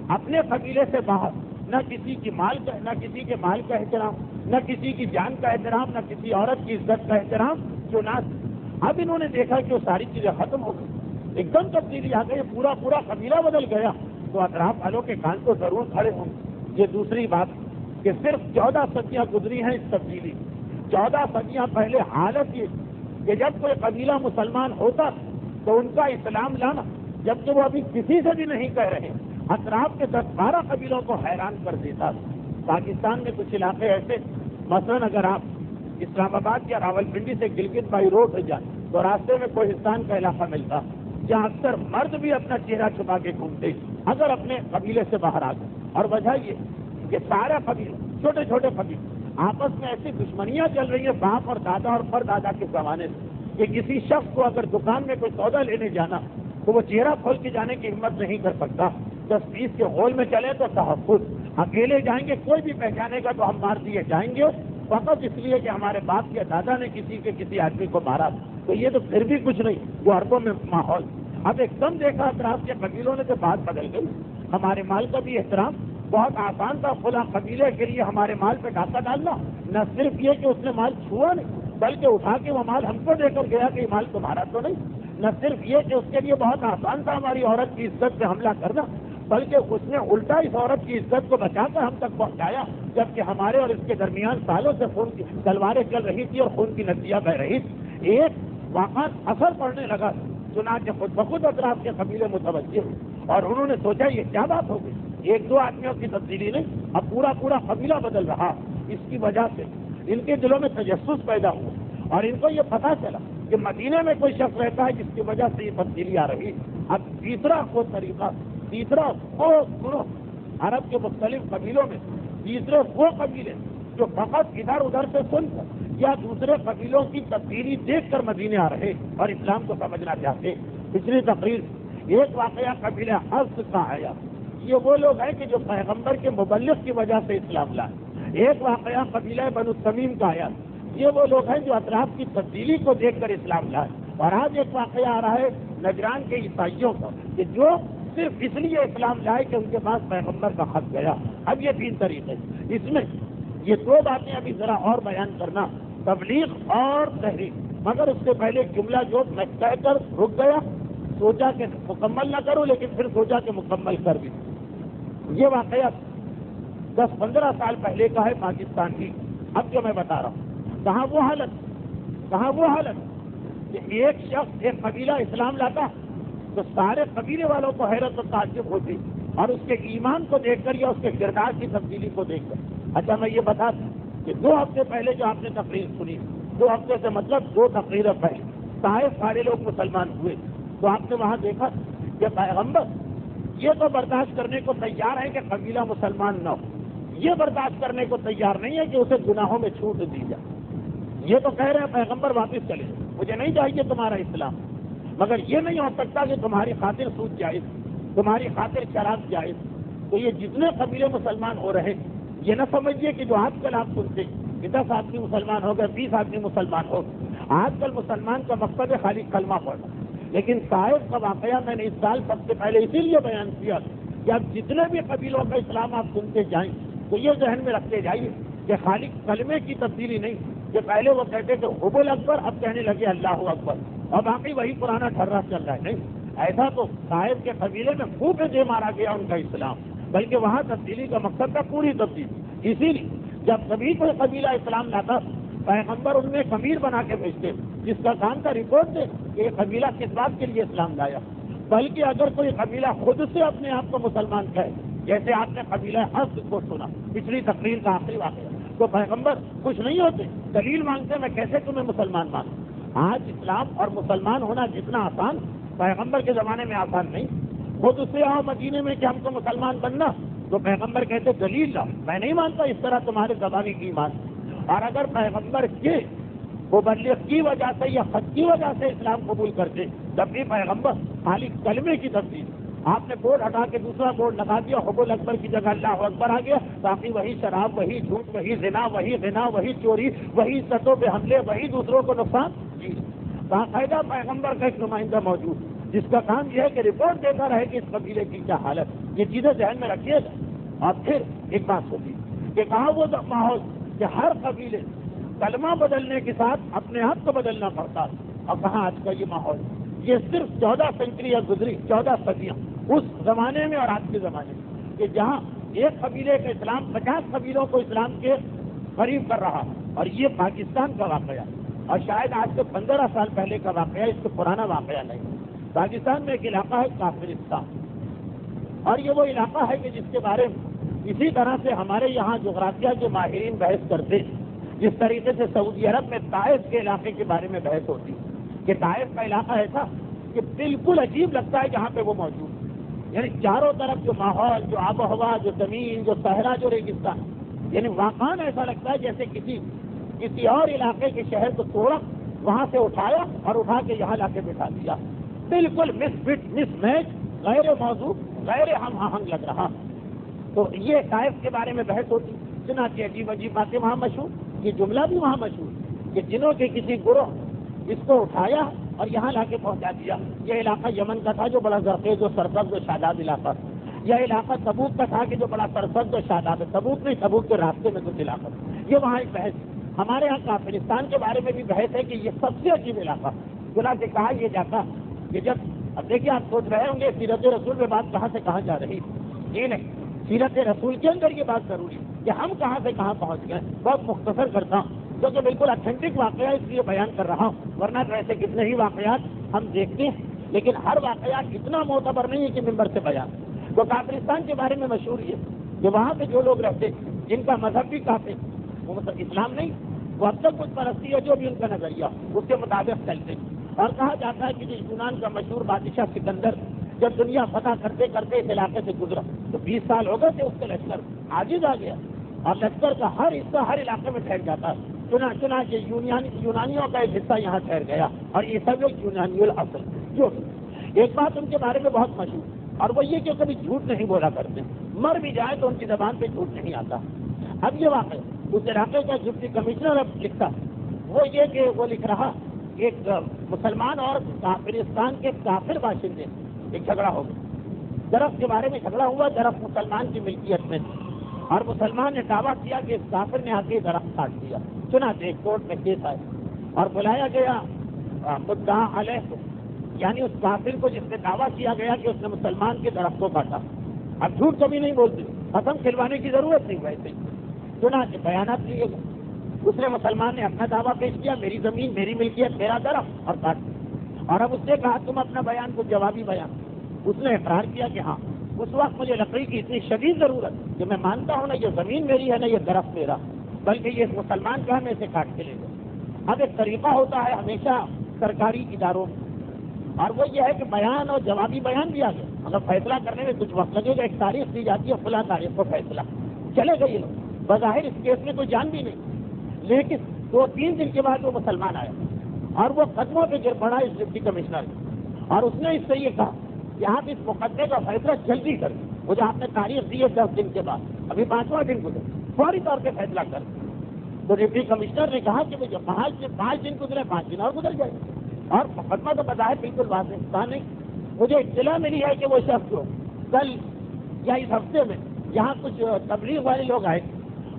اپنے قبیلے سے باہر نہ کسی کے مال کا احترام، نہ کسی کی جان کا احترام، نہ کسی عورت کی عزت کا احترام. اب انہوں نے دیکھا کہ وہ ساری چیزیں ختم ہو گئی، ایک دم تبدیلی آ گئی، پورا قبیلہ بدل گیا. تو اطراف والوں کے کان تو ضرور کھڑے ہوں. یہ دوسری بات کہ صرف 14 صدیاں گزری ہیں اس تبدیلی. 14 صدیاں پہلے حالت یہ کہ جب کوئی قبیلہ مسلمان ہوتا تو ان کا اسلام لانا، جبکہ وہ ابھی کسی سے بھی نہیں کہہ رہے، اطراف کے 10-12 قبیلوں کو حیران کر دیتا. پاکستان میں کچھ علاقے ایسے، مثلا اگر آپ اسلام آباد یا راولپنڈی سے گلگت بائی روڈ جائیں تو راستے میں کوہستان کا علاقہ ملتا، جہاں اکثر مرد بھی اپنا چہرہ چھپا کے گھومتے اگر اپنے قبیلے سے باہر آ گئے. اور وجہ یہ کہ سارا قبیلے چھوٹے چھوٹے قبیلے آپس میں ایسی دشمنیاں چل رہی ہیں باپ اور دادا اور پردادا کے زمانے سے کہ کسی شخص کو اگر دکان میں کوئی سودا لینے جانا تو وہ چہرہ کھول کے جانے کی ہمت نہیں کر سکتا. 10-20 کے ہول میں چلے تو تحفظ, اکیلے جائیں گے کوئی بھی پہچانے گا تو ہم مار دیے جائیں گے فقط اس لیے کہ ہمارے باپ یا دادا نے کسی آدمی کو مارا. تو یہ تو پھر بھی کچھ نہیں, وہ عربوں میں ماحول. اب ایک دم دیکھا اطراف کے قبیلوں نے تو بات بدل گئی. ہمارے مال کا بھی احترام بہت آسان تھا. فلاں قبیلے کے لیے ہمارے مال پہ ڈاکہ ڈالنا, نہ صرف یہ کہ اس نے مال چھوا نہیں بلکہ اٹھا کے وہ مال ہم کو دے کر گیا کہ یہ مال تمہارا تو نہیں. نہ صرف یہ کہ اس کے لیے بہت آسان تھا ہماری عورت کی عزت پہ حملہ کرنا بلکہ اس نے الٹا اس عورت کی عزت کو بچا کر ہم تک پہنچایا جبکہ ہمارے اور اس کے درمیان سالوں سے خون کی تلواریں چل رہی تھی اور خون کی ندیاں بہ رہی تھی. ایک واقعات اثر پڑنے لگا, چنانچہ خود بخود اطراف کے قبیلے متوجہ ہوئے اور انہوں نے سوچا یہ کیا بات ہو گئی. 1-2 آدمیوں کی تبدیلی نہیں, اب پورا قبیلہ بدل رہا. اس کی وجہ سے ان کے دلوں میں تجسس پیدا ہوا اور ان کو یہ پتا چلا کہ مدینے میں کوئی شخص رہتا ہے جس کی وجہ سے یہ تبدیلی آ رہی. اب تیسرا گروہ عرب کے مختلف قبیلوں میں تیسرے وہ قبیلے جو فقط ادھر ادھر سے سن کر یا دوسرے قبیلوں کی تبدیلی دیکھ کر مدینے آ رہے اور اسلام کو سمجھنا چاہتے. پچھلی تقریر ایک واقعہ قبیلہ حفص کا آیا. یہ وہ لوگ ہیں کہ جو پیغمبر کے مبلغ کی وجہ سے اسلام لائے. ایک واقعہ قبیلہ بنو تمیم کا آیا. یہ وہ لوگ ہیں جو اطراف کی تبدیلی کو دیکھ کر اسلام لائے. اور آج ایک واقعہ آ رہا ہے نجران کے عیسائیوں کا کہ جو صرف اس لیے اسلام لائے کہ ان کے پاس پیغمبر کا خط گیا. اب یہ 3 طریقے, اس میں یہ 2 باتیں ابھی ذرا اور بیان کرنا, تبلیغ اور تحریک. مگر اس سے پہلے جملہ جو میں کہہ کر رک گیا, سوچا کہ مکمل نہ کروں لیکن پھر سوچا کہ مکمل کر بھی. یہ واقعہ 10-15 سال پہلے کا ہے پاکستان کی. اب جو میں بتا رہا ہوں کہاں وہ حالت کہ ایک شخص ایک قبیلہ اسلام لاتا تو سارے قبیلے والوں کو حیرت و تعجب ہوتی اور اس کے ایمان کو دیکھ کر یا اس کے کردار کی تبدیلی کو دیکھ کر. اچھا میں یہ بتا دوں کہ 2 ہفتے پہلے جو آپ نے تقریر سنی, 2 ہفتے سے مطلب 2 تقریریں پہلے طائف سارے لوگ مسلمان ہوئے تو آپ نے وہاں دیکھا کہ پیغمبر یہ تو برداشت کرنے کو تیار ہے کہ قبیلہ مسلمان نہ ہو, یہ برداشت کرنے کو تیار نہیں ہے کہ اسے گناہوں میں چھوٹ دی جائے. یہ تو کہہ رہے ہیں پیغمبر واپس چلے, مجھے نہیں چاہیے تمہارا اسلام, مگر یہ نہیں ہو سکتا کہ تمہاری خاطر سود جائز, تمہاری خاطر شراب جائز. تو یہ جتنے قبیلے مسلمان ہو رہے یہ نہ سمجھیے کہ جو آج کل آپ سنتے کہ 10 آدمی مسلمان ہو گئے, 20 آدمی مسلمان ہو. آج کل مسلمان کا مقصد ہے خالی کلمہ پڑھنا. لیکن طائف کا واقعہ میں نے اس سال سب سے پہلے اسی لیے بیان کیا کہ اب جتنے بھی قبیلوں کا اسلام آپ سنتے جائیں تو یہ ذہن میں رکھتے جائیے کہ خالی کلمے کی تبدیلی نہیں کہ پہلے وہ کہتے تھے حب اکبر, اب کہنے لگے اللہ اکبر, اور باقی وہی پرانا ٹھرا چل رہا ہے. نہیں, ایسا تو طائف کے قبیلے میں خوب پہ دے مارا گیا ان کا اسلام, بلکہ وہاں تبدیلی کا مقصد تھا پوری تبدیلی. اسی لیے جب کبھی کوئی قبیلہ اسلام لاتا پیغمبر ان میں ایک امیر بنا کے بھیجتے جس کا کام کا رپورٹ دے کہ یہ قبیلہ کس بات کے لیے اسلام لایا. بلکہ اگر کوئی قبیلہ خود سے اپنے آپ کو مسلمان کہے, جیسے آپ نے قبیلہ حفص کو سنا پچھلی تقریر کا آخری واقعہ, تو پیغمبر کچھ نہیں ہوتے, دلیل مانگتے میں کیسے تمہیں مسلمان مانوں. آج اسلام اور مسلمان ہونا جتنا آسان پیغمبر کے زمانے میں آسان نہیں. خود اس سے آؤ مدینے میں کہ ہم کو مسلمان بننا, تو پیغمبر کہتے دلیل لاؤ, میں نہیں مانتا اس طرح تمہارے زبانی کی ایمان. اور اگر پیغمبر کے مبلغ کی وجہ سے یا خط کی وجہ سے اسلام قبول کرتے تب بھی پیغمبر خالی کلمے کی تبدیل, آپ نے بورڈ ہٹا کے دوسرا بورڈ لگا دیا, حب اکبر کی جگہ اللہ اکبر آ گیا, باقی وہی شراب, وہی جھوٹ, وہی زنا, وہی چوری, وہی سطحوں پہ حملے, وہی دوسروں کو نقصان. جی باقاعدہ پیغمبر کا ایک نمائندہ موجود جس کا کام یہ ہے کہ رپورٹ دیتا رہے کہ اس قبیلے کی کیا حالت. یہ چیزیں ذہن میں رکھیے گا. اور پھر ایک بات ہوتی کہ کہاں وہ ماحول کہ ہر قبیلے کلمہ بدلنے کے ساتھ اپنے آپ کو بدلنا پڑتا, اور کہاں آج کا یہ ماحول. یہ صرف 14 سینچریاں گزری, 14 صدیاں اس زمانے میں اور آج کے زمانے میں, کہ جہاں ایک قبیلے کا اسلام 50 قبیلوں کو اسلام کے قریب کر رہا. اور یہ پاکستان کا واقعہ, اور شاید آج سے 15 سال پہلے کا واقعہ, اس سے پرانا واقعہ نہیں. پاکستان میں ایک علاقہ ہے کافرستان, اور یہ وہ علاقہ ہے کہ جس کے بارے میں اسی طرح سے ہمارے یہاں جغرافیہ کے ماہرین بحث کرتے, جس طریقے سے سعودی عرب میں طائف کے علاقے کے بارے میں بحث ہوتی کہ طائف کا علاقہ ایسا کہ بالکل عجیب لگتا ہے جہاں پہ وہ موجود، یعنی چاروں طرف جو ماحول، جو آب و ہوا، جو زمین، جو صحرا، جو ریگستان، یعنی واقعاً ایسا لگتا ہے جیسے کسی اور علاقے کے شہر کو توڑا، وہاں سے اٹھایا اور اٹھا کے یہاں لا کے بٹھا دیا، بالکل مس فٹ مس میچ، غیر موضوع، غیر ہم آہنگ لگ رہا۔ تو یہ طائف کے بارے میں بحث ہوتی، چنانچہ عجیب عجیب باتیں وہاں مشہور، یہ جملہ بھی وہاں مشہور کہ جنہوں کے کسی گروہ اس کو اٹھایا اور یہاں لا کے پہنچا دیا۔ یہ علاقہ یمن کا تھا جو بڑا زرخیز و سرسبز و شاداب علاقہ، یہ علاقہ تبوک کا تھا کہ جو بڑا سرسبز و شاداب ہے، تبوک نہیں، تبوک کے راستے میں کچھ علاقہ، یہ وہاں ایک بحث۔ ہمارے یہاں کافرستان کے بارے میں بھی بحث ہے کہ یہ سب سے عجیب علاقہ، چنانچہ کہا یہ جاتا کہ جب، اب دیکھیے آپ سوچ رہے ہوں گے سیرت رسول میں بات کہاں سے کہاں جا رہی، یہ نہیں، سیرت رسول کے اندر یہ بات ضروری کہ ہم کہاں سے کہاں پہنچ گئے۔ بہت مختصر کرتا ہوں جو کہ بالکل اتھینٹک واقعہ ہے، اس لیے بیان کر رہا ہوں، ورنہ تو ایسے کتنے ہی واقعات ہم دیکھتے ہیں، لیکن ہر واقعات اتنا معتبر نہیں ہے کہ ممبر سے بیان۔ تو کافرستان کے بارے میں مشہور یہ کہ وہاں پہ جو لوگ رہتے جن کا مذہب بھی کافر، وہ مطلب اسلام نہیں، وہ اب تک کچھ پرستی ہے جو بھی ان کا نظریہ اس کے مطابق چلتے، اور کہا جاتا ہے کہ جو یونان کا مشہور بادشاہ سکندر جب دنیا فتح کرتے کرتے اس علاقے سے گزرا تو 20 سال ہو گئے تھے، اس کا لشکر عاجز آ گیا اور لشکر کا ہر حصہ ہر علاقے میں ٹھہر جاتا، چنانچہ یونانیوں کا ایک حصہ یہاں ٹھہر گیا، اور یہ سب لوگ یونانی الاصل۔ جو ایک بات ان کے بارے میں بہت مشہور، اور وہ یہ کہ کبھی جھوٹ نہیں بولا کرتے، مر بھی جائے تو ان کی زبان پہ جھوٹ نہیں آتا۔ اب یہ واقعہ اس علاقے کا ڈپٹی کمشنر اب لکھتا، وہ یہ کہ وہ لکھ رہا ایک مسلمان اور کافرستان کے کافر باشندے ایک جھگڑا ہو گیا، درخت کے بارے میں جھگڑا ہوا، درخت مسلمان کی ملکیت میں، اور مسلمان نے دعویٰ کیا کہ اس کافر نے آ کے درخت کاٹ دیا، چنانچہ ایک کورٹ میں کیس آئے اور بلایا گیا مدعا علیہ کو، یعنی اس کافر کو جس نے دعویٰ کیا گیا کہ اس نے مسلمان کے درخت کو کاٹا۔ اب جھوٹ کبھی نہیں بولتے، قسم کھلوانے کی ضرورت نہیں ویسے، چنانچہ بیانات لیے گئے، دوسرے مسلمان نے اپنا دعویٰ پیش کیا، میری زمین، میری ملکیت، میرا درخت، اور کاٹ دیا۔ اور اب اس نے کہا تم اپنا بیان کو جوابی بیان، اس نے اقرار کیا کہ ہاں اس وقت مجھے لکڑی کی اتنی شدید ضرورت کہ میں مانتا ہوں نہ یہ زمین میری ہے نہ یہ درخت میرا، بلکہ یہ مسلمان کا ہے، میں اسے کاٹ کے لے گیا۔ اب ایک طریقہ ہوتا ہے ہمیشہ سرکاری اداروں میں، اور وہ یہ ہے کہ بیان اور جوابی بیان دیا گیا، اگر فیصلہ کرنے میں کچھ وقت لگے گا، ایک تاریخ دی جاتی ہے، فلاں تاریخ کو فیصلہ، چلے گئے یہ لوگ، بظاہر اس کیس میں کوئی جان بھی نہیں، لیکن 2-3 دن کے بعد وہ مسلمان آیا اور وہ قدموں پہ گر پڑا اس ڈپٹی کمشنر، اور اس نے اس سے یہ کہا کہ آپ اس مقدمے کا فیصلہ جلدی کر دیں، مجھے آپ نے تاریخ دی ہے 10 دن کے بعد، ابھی 5واں دن گزرے، فوری طور پہ فیصلہ کر دیں۔ تو ڈپٹی کمشنر نے کہا کہ مجھے 5 دن گزرے، 5 دن اور گزر جائے، اور مقدمہ تو بظاہر بالکل واضح تھا نہیں، مجھے اطلاع ملی ہے کہ وہ شخص جو کل یا اس ہفتے میں یہاں کچھ تبلیغ والے لوگ آئے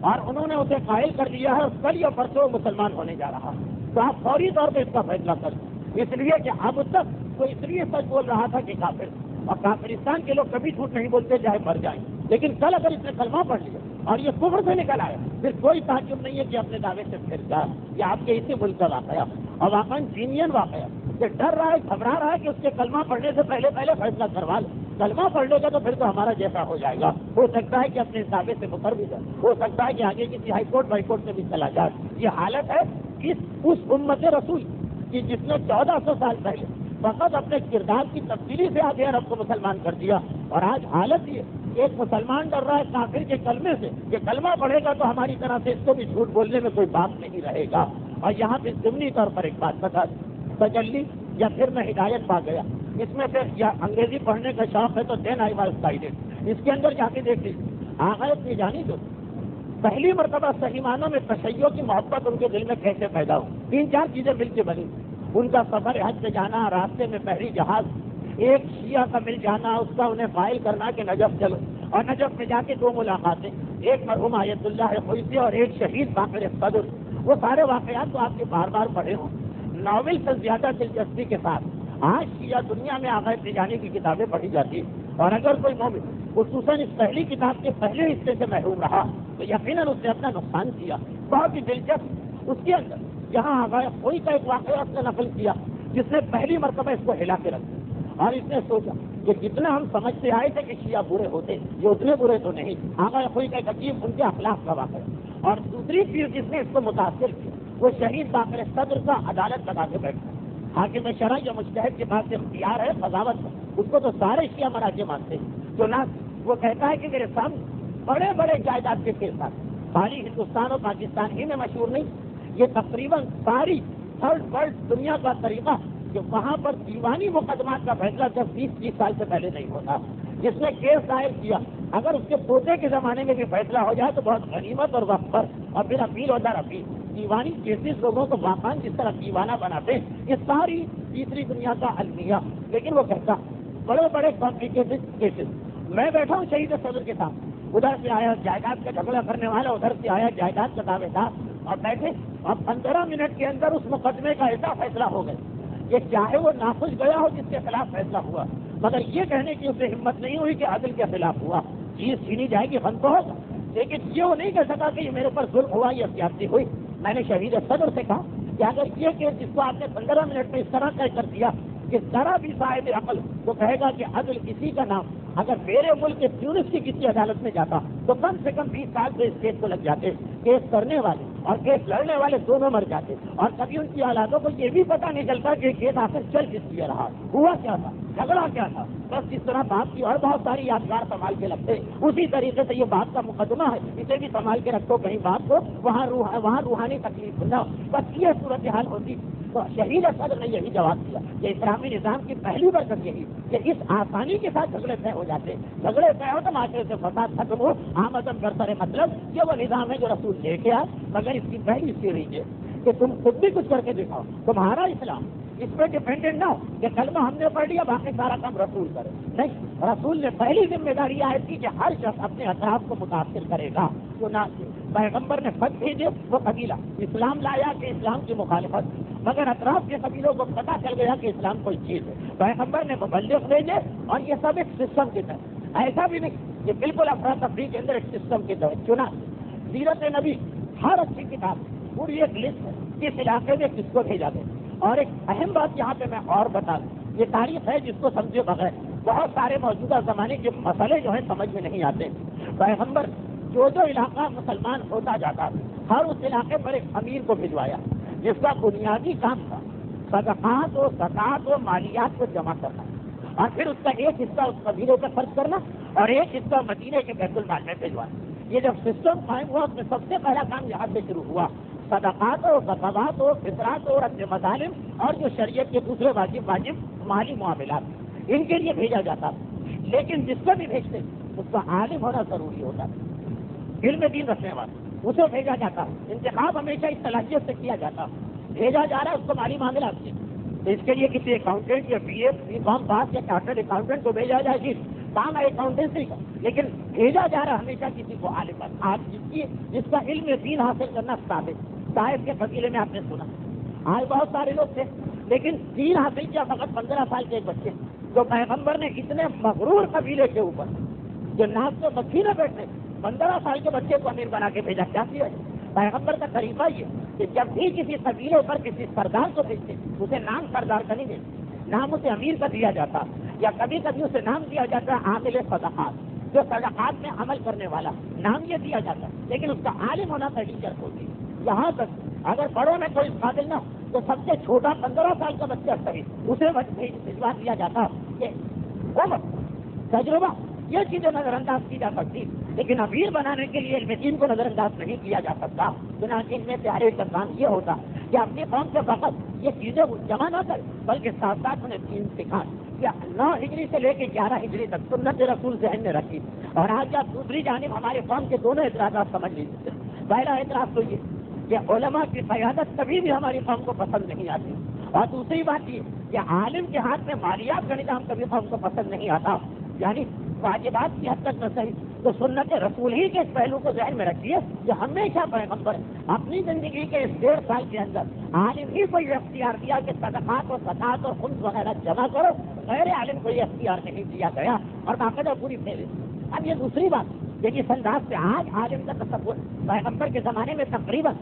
اور انہوں نے اسے قائل کر دیا ہے، کل یا پرسوں مسلمان ہونے جا رہا، تو آپ فوری طور پہ اس کا فیصلہ کر دیں، اس لیے کہ اب تک وہ اس لیے سچ بول رہا تھا کہ کافر، اور کافرستان کے لوگ کبھی جھوٹ نہیں بولتے چاہے مر جائیں، لیکن کل اگر اس نے کلمہ پڑھ لیا اور یہ کفر سے نکل آیا، پھر کوئی تعجب نہیں ہے کہ اپنے دعوے سے پھر جائے۔ یہ آپ کے اسی ملک کا واقعہ، اور واقعاً جینین واقعہ، کہ ڈر رہا ہے، گھبرا رہا ہے کہ اس کے کلمہ پڑھنے سے پہلے فیصلہ کروا لو، کلمہ پڑھ لے گا تو پھر تو ہمارا جیسا ہو جائے گا، ہو سکتا ہے کہ اپنے دعوے سے مکر بھی جائے، ہو سکتا ہے کہ آگے کسی ہائی کورٹ وائی کورٹ میں بھی چلا جائے۔ یہ حالت ہے اس امت رسول کی جس نے 1400 سال پہلے فقط اپنے کردار کی تبدیلی سے آگے عرب کو مسلمان کر دیا، اور آج حالت یہ ایک مسلمان ڈر رہا ہے کافر کے کلمے سے کہ کلمہ پڑھے گا تو ہماری طرح سے اس کو بھی جھوٹ بولنے میں کوئی بات نہیں رہے گا۔ اور یہاں پہ ضمنی طور پر ایک بات بتا دیں، تجلی یا پھر میں ہدایت پا گیا، اس میں سے یا انگریزی پڑھنے کا شوق ہے تو دین آئی واز گائیڈڈ، اس کے اندر جا کے دیکھ لیجیے آغاز کی جانی تو پہلی مرتبہ صحیح معنوں میں تشیع کی محبت ان کے دل میں کیسے پیدا ہو، 3-4 چیزیں مل کے بنی، ان کا سفر حج پہ جانا، راستے میں بحری جہاز، ایک شیعہ کا مل جانا، اس کا انہیں فائل کرنا کہ نجف چلو، اور نجف میں جا کے 2 ملاقاتیں، ایک مرحوم آیت اللہ خویسی اور ایک شہید باقر صدر، وہ سارے واقعات تو آپ کے بار بار پڑھے ہوں، ناول سے زیادہ دلچسپی کے ساتھ آج شیعہ دنیا میں آغاز جانے کی کتابیں پڑھی جاتی ہیں، اور اگر کوئی مومن خصوصاً اس پہلی کتاب کے پہلے حصے سے محروم رہا تو یقیناً اس نے اپنا نقصان کیا۔ بہت ہی دلچسپ اس کے اندر یہاں آغاز کوئی کا ایک واقعہ اس نے نقل کیا جس نے پہلی مرتبہ اس کو ہلا کے رکھ دیا، اور اس نے سوچا کہ جتنا ہم سمجھتے آئے تھے کہ شیعہ برے ہوتے یہ اتنے برے تو نہیں، آغاز کوئی کا ایک عجیب ان کے اخلاق کا واقعہ۔ اور دوسری چیز جس نے اس کو متاثر کیا وہ شہید باقر صدر کا عدالت لگا کے بیٹھا، حاکم شرع یا مجتہد کے پاس اختیار ہے قضاوت کا، اس کو تو سارے شیعہ مراجع مانتے ہیں. چنانچہ وہ کہتا ہے کہ میرے سامنے بڑے بڑے جائیداد کے کیس آتے، ساری ہندوستان اور پاکستان ہی میں مشہور نہیں، یہ تقریباً ساری تھرڈ ورلڈ دنیا کا طریقہ کہ وہاں پر دیوانی مقدمات کا فیصلہ جب 20-30 سال سے پہلے نہیں ہوتا. جس نے کیس دائر کیا اگر اس کے پوتے کے زمانے میں بھی فیصلہ ہو جائے تو بہت غنیمت اور وقت پر، اور پھر اپیل اور در اپیل. دیوانی کیسز لوگوں کو واقعا جس طرح دیوانہ بناتے ہیں، یہ ساری تیسری دنیا کا المیہ. لیکن وہ کہتا بڑے بڑے کمپلیکیٹڈ کیسز، میں بیٹھا ہوں شہید صدر کے ساتھ، ادھر سے آیا جائیداد کا جھگڑا کرنے والا، ادھر سے آیا جائیداد کا دعوے دار، اور بیٹھے اور 15 منٹ کے اندر اس مقدمے کا ایسا فیصلہ ہو گیا کہ چاہے وہ ناخوش گیا ہو جس کے خلاف فیصلہ ہوا، مگر یہ کہنے کی اسے ہمت نہیں ہوئی کہ عدل کے خلاف ہوا. چیز چھینی جائے گی، فن تو ہوگا، لیکن یہ وہ نہیں کہہ سکا کہ یہ میرے پر ظلم ہوا یا زیادتی ہوئی. میں نے شہید صدر سے کہا کہ اگر یہ کیس جس کو آپ نے 15 منٹ میں اس طرح طے کر دیا کہ ذرا بھی صاحب عقل تو کہے گا کہ عدل کسی کا نام اگر میرے ملک کے تیونس کی کسی عدالت میں جاتا تو کم سے کم 20 سال سے اس کیس کو لگ جاتے. کیس کرنے والے اور کیس لڑنے والے دونوں مر جاتے، اور کبھی ان کی اولادوں کو یہ بھی پتہ نہیں چلتا کہ کیس آخر چل کس لیے رہا، ہوا کیا تھا، جھگڑا کیا تھا. بس جس طرح باپ کی اور بہت ساری یادگار سنبھال کے رکھتے، اسی طریقے سے یہ باپ کا مقدمہ ہے، اسے بھی سنبھال کے رکھو، کہیں باپ کو وہاں روحانی تکلیف نہ ہو. بس یہ صورتحال ہوتی. تو شہید صدر نے یہی جواب دیا کہ اسلامی نظام کی پہلی برکت یہی کہ اس آسانی کے ساتھ جھگڑے طے ہو جاتے، جھگڑے طے ہو تو معاشرے سے فساد ختم ہو. آمدن برسر مطلب یہ وہ نظام ہے جو رسول لے کے آئے، مگر اس کی پہلی سیڑھی ہے کہ تم خود بھی کچھ کر کے دکھاؤ. تمہارا اسلام اس پہ ڈیپینڈنٹ نہ ہو کہ کلمہ ہم نے پڑھ لیا باقی سارا کام رسول کرے. نہیں، رسول نے پہلی ذمہ داری عائد کی کہ ہر شخص اپنے اطراف کو متاثر کرے گا. پیغمبر نے خط بھیجے، وہ قبیلہ اسلام لایا کہ اسلام کی مخالفت، مگر اطراف کے قبیلوں کو پتہ چل گیا کہ اسلام کوئی چیز ہے. پیغمبر نے مبلغ بھیجے، اور یہ سب ایک سسٹم کی طرح، ایسا بھی نہیں کہ بالکل افراتفری کے اندر ایک سسٹم کی طرح چنا. سیرت نبی ہر اچھی کتاب پوری ایک لسٹ ہے کس علاقے میں کس کو بھیجا دے. اور ایک اہم بات یہاں پہ میں اور بتا دوں، یہ تاریخ ہے جس کو سمجھے بغیر بہت سارے موجودہ زمانے کے مسئلے جو ہیں سمجھ میں نہیں آتے. پیغمبر جو علاقہ مسلمان ہوتا جاتا ہر اس علاقے پر ایک امیر کو بھجوایا جس کا بنیادی کام تھا صدقات و زکات و مالیات کو جمع کرنا، اور پھر اس کا ایک حصہ اس قبیلے پر خرچ کرنا اور ایک حصہ مدینے کے بیت المال میں بھجوانا. یہ جب سسٹم قائم ہوا اس میں سب سے پہلا کام یہاں سے شروع ہوا. صدقات و زکوات و فطرات و رد مظالم اور جو شریعت کے دوسرے واجب مالی معاملات ان کے لیے بھیجا جاتا. لیکن جس کو بھی بھیجتے اس کا عالم ہونا ضروری ہوتا، علم دین رکھنے والا، اسے بھیجا جاتا. انتخاب ہمیشہ اس صلاحیت سے کیا جاتا. بھیجا جا رہا ہے اس کو مالی معاملات سے، تو اس کے لیے کسی اکاؤنٹنٹ یا بی کام پاس یا چارٹرڈ اکاؤنٹنٹ کو بھیجا جائے گی، کام ہے اکاؤنٹنسی کا، لیکن بھیجا جا رہا ہمیشہ کسی کو عالم پر. آج جس کا علم دین حاصل کرنا ثابت، صاحب کے قبیلے میں آپ نے سنا آج بہت سارے لوگ تھے لیکن دین حاصل کیا فقط 15 سال کے ایک بچے. تو پیغمبر نے اتنے مغرور قبیلے کے اوپر جو ناک سے مکھی نہ بیٹھے 15 سال کے بچے کو امیر بنا کے بھیجا. کیا کیا ہے پیغمبر کا طریقہ یہ کہ جب بھی کسی قبیلے پر کسی سردار کو بھیجتے اسے نام سردار کا نہیں دیتے، نام اسے امیر کا دیا جاتا، یا کبھی کبھی اسے نام دیا جاتا عامل صدقات، جو صدقات میں عمل کرنے والا، نام یہ دیا جاتا، لیکن اس کا عالم ہونا پہلی شرط ہوتی. یہاں تک اگر بڑوں میں کوئی قابل نہ تو سب سے چھوٹا 15 سال کا بچہ صحیح اسے بھجوا دیا جاتا کہ عمر تجربہ یہ چیزیں نظر انداز کی جا سکتی، لیکن امیر بنانے کے لیے علم دین کو نظر انداز نہیں کیا جا سکتا. چنانچہ ان میں پیارے کا کام یہ ہوتا کہ اپنی قوم سے فقط یہ چیزیں جمع نہ کرے بلکہ ساتھ ساتھ انہیں دین سکھائیں. 9 ہجری سے لے کے 11 ہجری تک سنت رسول ذہن میں رکھی. اور آج آپ دوسری جانب ہمارے قوم کے دونوں اعتراضات سمجھ لیجیے. پہلا اعتراض تو یہ کہ علماء کی قیادت کبھی بھی ہماری قوم کو پسند نہیں آتی، اور دوسری بات یہ کہ عالم کے ہاتھ میں مالیات کا نظام کبھی قوم کو پسند نہیں آتا. یعنی واجبات کی حد تک نہ صحیح تو سنت رسول ہی کے اس پہلو کو ذہن میں رکھیے جو ہمیشہ پیغمبر اپنی زندگی کے اس 1.5 سال کے اندر عالم ہی کو یہ اختیار دیا کہ صدقات اور زکات اور خمس وغیرہ جمع کرو، غیر عالم کو یہ اختیار نہیں دیا گیا، اور باقاعدہ پوری فہرست. اب یہ دوسری بات کہ اس انداز سے آج عالم کا تصور پیغمبر کے زمانے میں تقریباً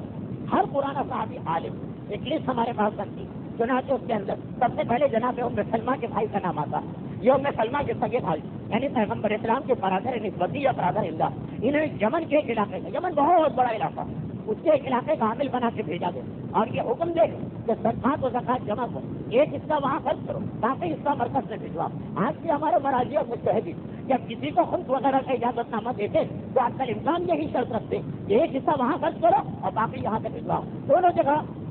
ہر پرانا صحابی عالم. ایک لسٹ ہمارے پاس بنتی، چنانچہ اس کے اندر سب سے پہلے جناب ام سلمہ کے بھائی کا نام آتا. یہ ام سلمہ کے سگے بھائی یعنی پیغمبر اسلام کے برادر نسبتی یا برادر اللہ، انہیں یمن کے ایک علاقے کا، یمن بہت بڑا علاقہ، اس کے ایک علاقے کا عامل بنا کے بھیجا گیا. اور یہ حکم دے کہ صدقات و زکات جمع کرو، ایک حصہ وہاں خرچ کرو، باقی حصہ مرکز میں بھجواؤ۔ آج بھی ہمارے مراجع اور مجتہدین جب کسی کو خمس وغیرہ کا اجازت نامہ دیتے تو آج کل امکان یہی شرط رکھتے کہ ایک حصہ وہاں خرچ کرو اور باقی یہاں سے بھجواؤ۔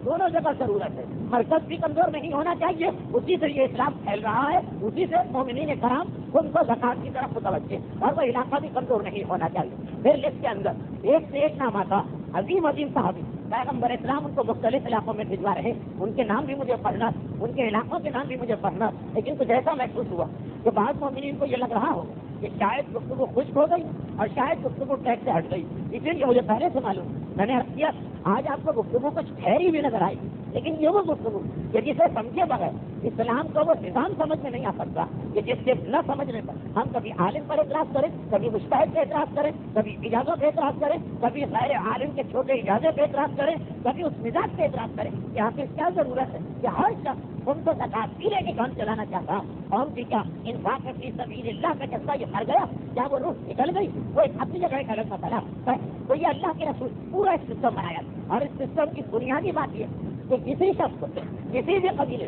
دونوں جگہ ضرورت ہے۔ مرکز بھی کمزور نہیں ہونا چاہیے، اسی سے یہ اسلام پھیل رہا ہے، اسی سے مومنین کرام خود کو زکات کی طرف متوجہ، اور وہ علاقہ بھی کمزور نہیں ہونا چاہیے۔ پھر لسٹ کے اندر ایک سے ایک نام آتا، عظیم صحابی پیغمبر اسلام ان کو مختلف علاقوں میں بھجوا رہے، ان کے نام بھی مجھے پڑھنا، ان کے علاقوں کے نام بھی مجھے پڑھنا، لیکن کچھ ایسا محسوس ہوا کہ بعض مومنین کو یہ لگ رہا ہو کہ شاید گفتگو خشک ہو گئی اور شاید گفتگو ٹیک سے ہٹ گئی، اسی لیے مجھے پہلے سے معلوم، میں نے عرض کیا آج آپ کو گفتگو کچھ ٹھہری بھی نظر آئی، لیکن یہ وہ گفتگو کہ جسے سمجھے بغیر اسلام کو وہ نظام سمجھ میں نہیں آ سکتا، کہ جس کے نہ سمجھنے پر ہم کبھی عالم پر اعتراض کریں، کبھی مجتہد پہ اعتراض کریں، کبھی اجازت پہ اعتراض کریں، کبھی غیر عالم کے چھوٹے اجازے پہ اعتراض کریں، کبھی اس مزاج پہ اعتراض کریں کہ آخر کیا ضرورت ہے کہ ہر شخص ان کو زکات بھی لے کے کام چلانا چاہتا، قوم کی کیا انفاق فی سبیل اللہ کا جذبہ یہ مر گیا، کیا وہ روح نکل گئی، وہ ایک اپنی جگہ ایک الگ مسئلہ ہے۔ تو یہ اللہ کے رسول پورا ایک سسٹم بنایا، اور اس سسٹم کی بنیادی بات یہ کہ کسی شخص کو کسی بھی قبیلے